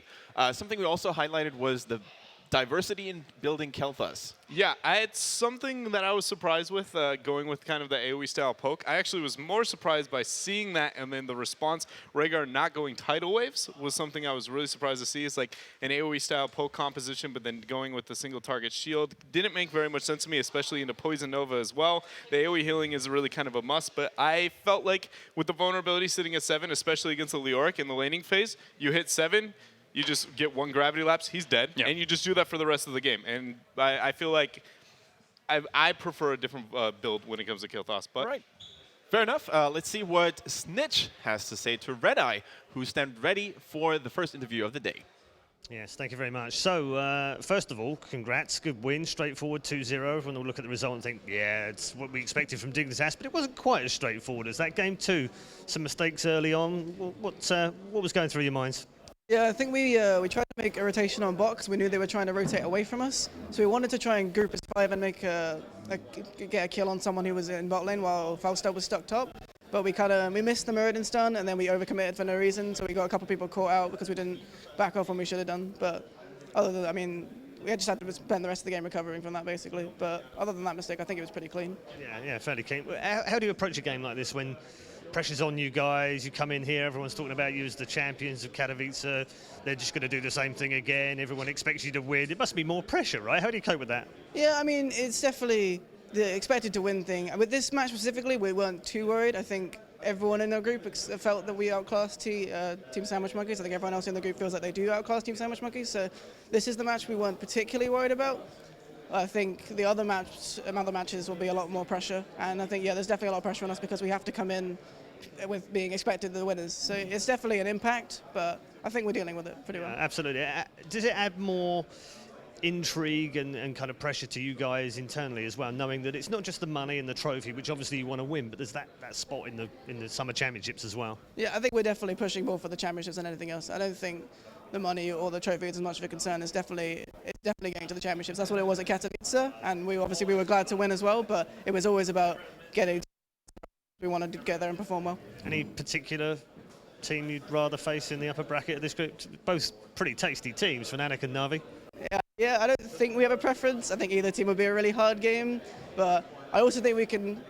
Something we also highlighted was the diversity in building Kel'Thas. Yeah, it's something that I was surprised with, going with kind of the AoE style poke. I actually was more surprised by seeing that, and then the response, Rhaegar not going tidal waves, was something I was really surprised to see. It's like an AoE style poke composition, but then going with the single target shield didn't make very much sense to me, especially into Poison Nova as well. The AoE healing is really kind of a must, but I felt like with the vulnerability sitting at 7, especially against the Leoric in the laning phase, you hit 7, you just get 1 gravity lapse, he's dead, and you just do that for the rest of the game. And I feel like I prefer a different build when it comes to Kel'Thas. But right. Fair enough. Let's see what Snitch has to say to Red Eye, who stand ready for the first interview of the day. Yes, thank you very much. So, first of all, congrats. Good win, straightforward, 2-0. Everyone will look at the result and think, yeah, it's what we expected from Dignitas, but it wasn't quite as straightforward as that. Game 2, some mistakes early on. What was going through your minds? Yeah, I think we tried to make a rotation on box. We knew they were trying to rotate away from us, so we wanted to try and group as 5 and make get a kill on someone who was in bot lane while Falstad was stuck top. But we missed the Muradin stun, and then we overcommitted for no reason, so we got a couple people caught out because we didn't back off when we should have done. But other than that, I mean, we just had to spend the rest of the game recovering from that, basically. But other than that mistake, I think it was pretty clean. Yeah, fairly clean. How do you approach a game like this when pressure's on you guys, you come in here, everyone's talking about you as the champions of Katowice, they're just going to do the same thing again, everyone expects you to win. It must be more pressure, right? How do you cope with that? Yeah, I mean, it's definitely the expected to win thing. With this match specifically, we weren't too worried. I think everyone in our group felt that we outclassed Team Sandwich Monkeys. I think everyone else in the group feels that they do outclass Team Sandwich Monkeys, so this is the match we weren't particularly worried about. I think the other matches will be a lot more pressure, and I think, yeah, there's definitely a lot of pressure on us because we have to come in with being expected the winners. So it's definitely an impact, but I think we're dealing with it pretty well. Absolutely. Does it add more intrigue and kind of pressure to you guys internally as well, knowing that it's not just the money and the trophy, which obviously you want to win, but there's that spot in the summer championships as well? Yeah, I think we're definitely pushing more for the championships than anything else. I don't think the money or the trophy is as much of a concern. It's definitely getting to the championships. That's what it was at Katowice, and we were glad to win as well, but it was always about getting. We wanted to get there and perform well. Any particular team you'd rather face in the upper bracket of this group? Both pretty tasty teams, Fnatic and Na'Vi. Yeah, I don't think we have a preference. I think either team would be a really hard game, but I also think we can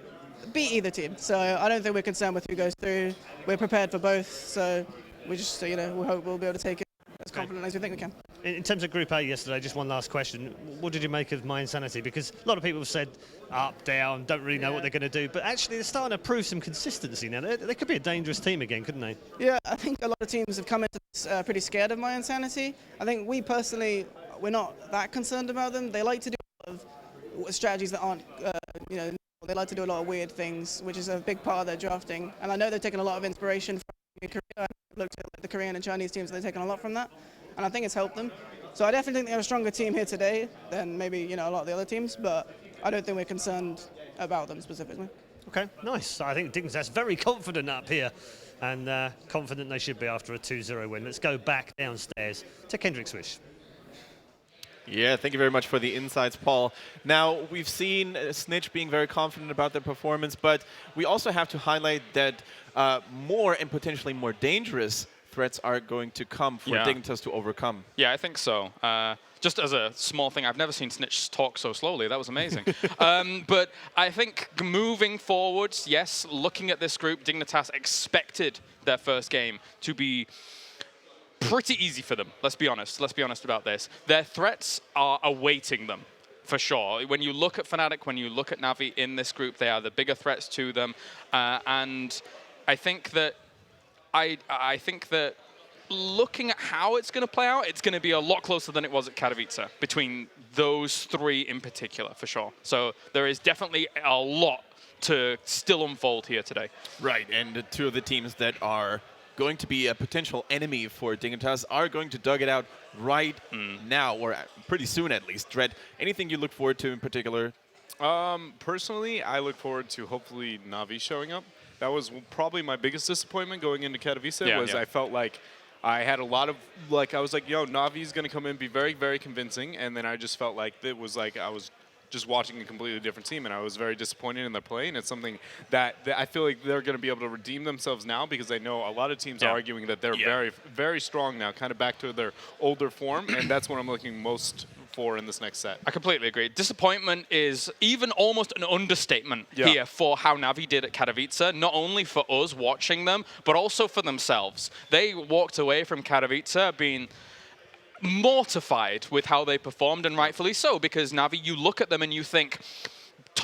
beat either team. So I don't think we're concerned with who goes through. We're prepared for both, so we just, we hope we'll be able to take it as confident as we think we can. In terms of Group A yesterday, just one last question. What did you make of My Insanity? Because a lot of people have said up, down, don't really know what they're going to do, but actually they're starting to prove some consistency now. They could be a dangerous team again, couldn't they? Yeah, I think a lot of teams have come into this pretty scared of My Insanity. I think we personally, we're not that concerned about them. They like to do a lot of strategies that aren't, they like to do a lot of weird things, which is a big part of their drafting. And I know they've taken a lot of inspiration from Korea. I've looked at the Korean and Chinese teams, and they've taken a lot from that. And I think it's helped them. So I definitely think they have a stronger team here today than maybe a lot of the other teams, but I don't think we're concerned about them specifically. Okay, nice. I think Dignitas very confident up here, and confident they should be after a 2-0 win. Let's go back downstairs to Kendrick Swish. Yeah, thank you very much for the insights, Paul. Now, we've seen Snitch being very confident about their performance, but we also have to highlight that more and potentially more dangerous threats are going to come for Dignitas to overcome. Yeah, I think so. Just as a small thing, I've never seen Snitch talk so slowly. That was amazing. But I think moving forwards, yes, looking at this group, Dignitas expected their first game to be pretty easy for them. Let's be honest. Let's be honest about this. Their threats are awaiting them, for sure. When you look at Fnatic, when you look at Na'Vi in this group, they are the bigger threats to them. And I think that looking at how it's going to play out, it's going to be a lot closer than it was at Katowice, between those three in particular, for sure. So there is definitely a lot to still unfold here today. Right, and the two of the teams that are going to be a potential enemy for Dignitas are going to dug it out right now, or pretty soon at least. Dread, anything you look forward to in particular? Personally, I look forward to hopefully Na'Vi showing up. That was probably my biggest disappointment going into Katowice, I felt like I had a lot of, I was like, yo, Na'Vi's going to come in, be very, very convincing, and then I just felt like it was like I was just watching a completely different team, and I was very disappointed in their play, and it's something that I feel like they're going to be able to redeem themselves now, because I know a lot of teams are arguing that they're very, very strong now, kind of back to their older form, and that's what I'm looking most for in this next set. I completely agree. Disappointment is even almost an understatement here for how Navi did at Katowice, not only for us watching them, but also for themselves. They walked away from Katowice being mortified with how they performed, and rightfully so, because Navi, you look at them and you think,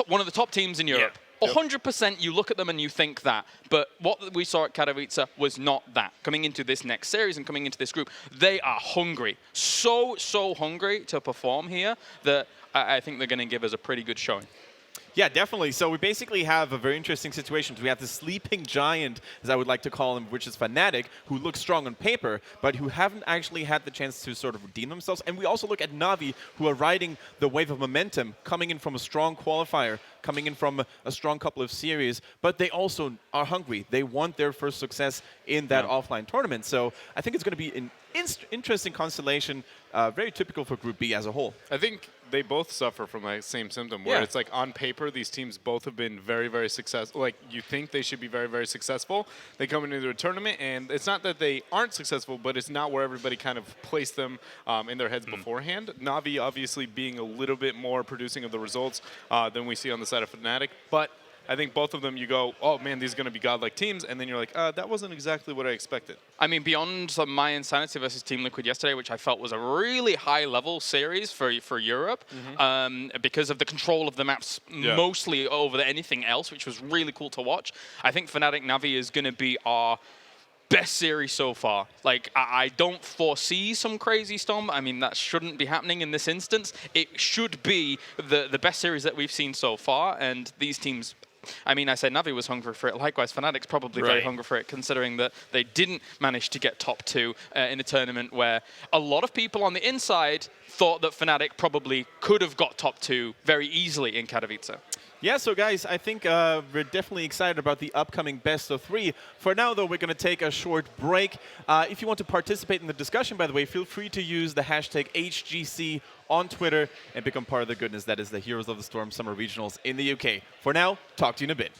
one of the top teams in Europe. 100% you look at them and you think that, but what we saw at Katowice was not that. Coming into this next series and coming into this group, they are hungry. So hungry to perform here that I think they're going to give us a pretty good showing. Yeah, definitely. So we basically have a very interesting situation. We have the sleeping giant, as I would like to call him, which is Fnatic, who looks strong on paper, but who haven't actually had the chance to sort of redeem themselves. And we also look at Navi, who are riding the wave of momentum, coming in from a strong qualifier, coming in from a strong couple of series, but they also are hungry. They want their first success in that offline tournament. So I think it's going to be an interesting constellation, very typical for Group B as a whole. I think they both suffer from that same symptom where it's like on paper these teams both have been very, very successful. Like you think they should be very, very successful. They come into a tournament and it's not that they aren't successful, but it's not where everybody kind of placed them in their heads beforehand. Navi obviously being a little bit more producing of the results than we see on the side of Fnatic, but I think both of them, you go, oh man, these are going to be godlike teams, and then you're like, that wasn't exactly what I expected. I mean, beyond My Insanity versus Team Liquid yesterday, which I felt was a really high-level series for Europe, because of the control of the maps mostly over anything else, which was really cool to watch. I think Fnatic Navi is going to be our best series so far. Like, I don't foresee some crazy storm. I mean, that shouldn't be happening in this instance. It should be the best series that we've seen so far, and these teams, I mean, I said Navi was hungry for it. Likewise, Fnatic's probably very hungry for it, considering that they didn't manage to get top 2 in a tournament where a lot of people on the inside thought that Fnatic probably could have got top 2 very easily in Katowice. Yeah, so guys, I think we're definitely excited about the upcoming best of 3. For now, though, we're going to take a short break. If you want to participate in the discussion, by the way, feel free to use the hashtag HGC on Twitter and become part of the goodness that is the Heroes of the Storm Summer Regionals in the UK. For now, talk to you in a bit.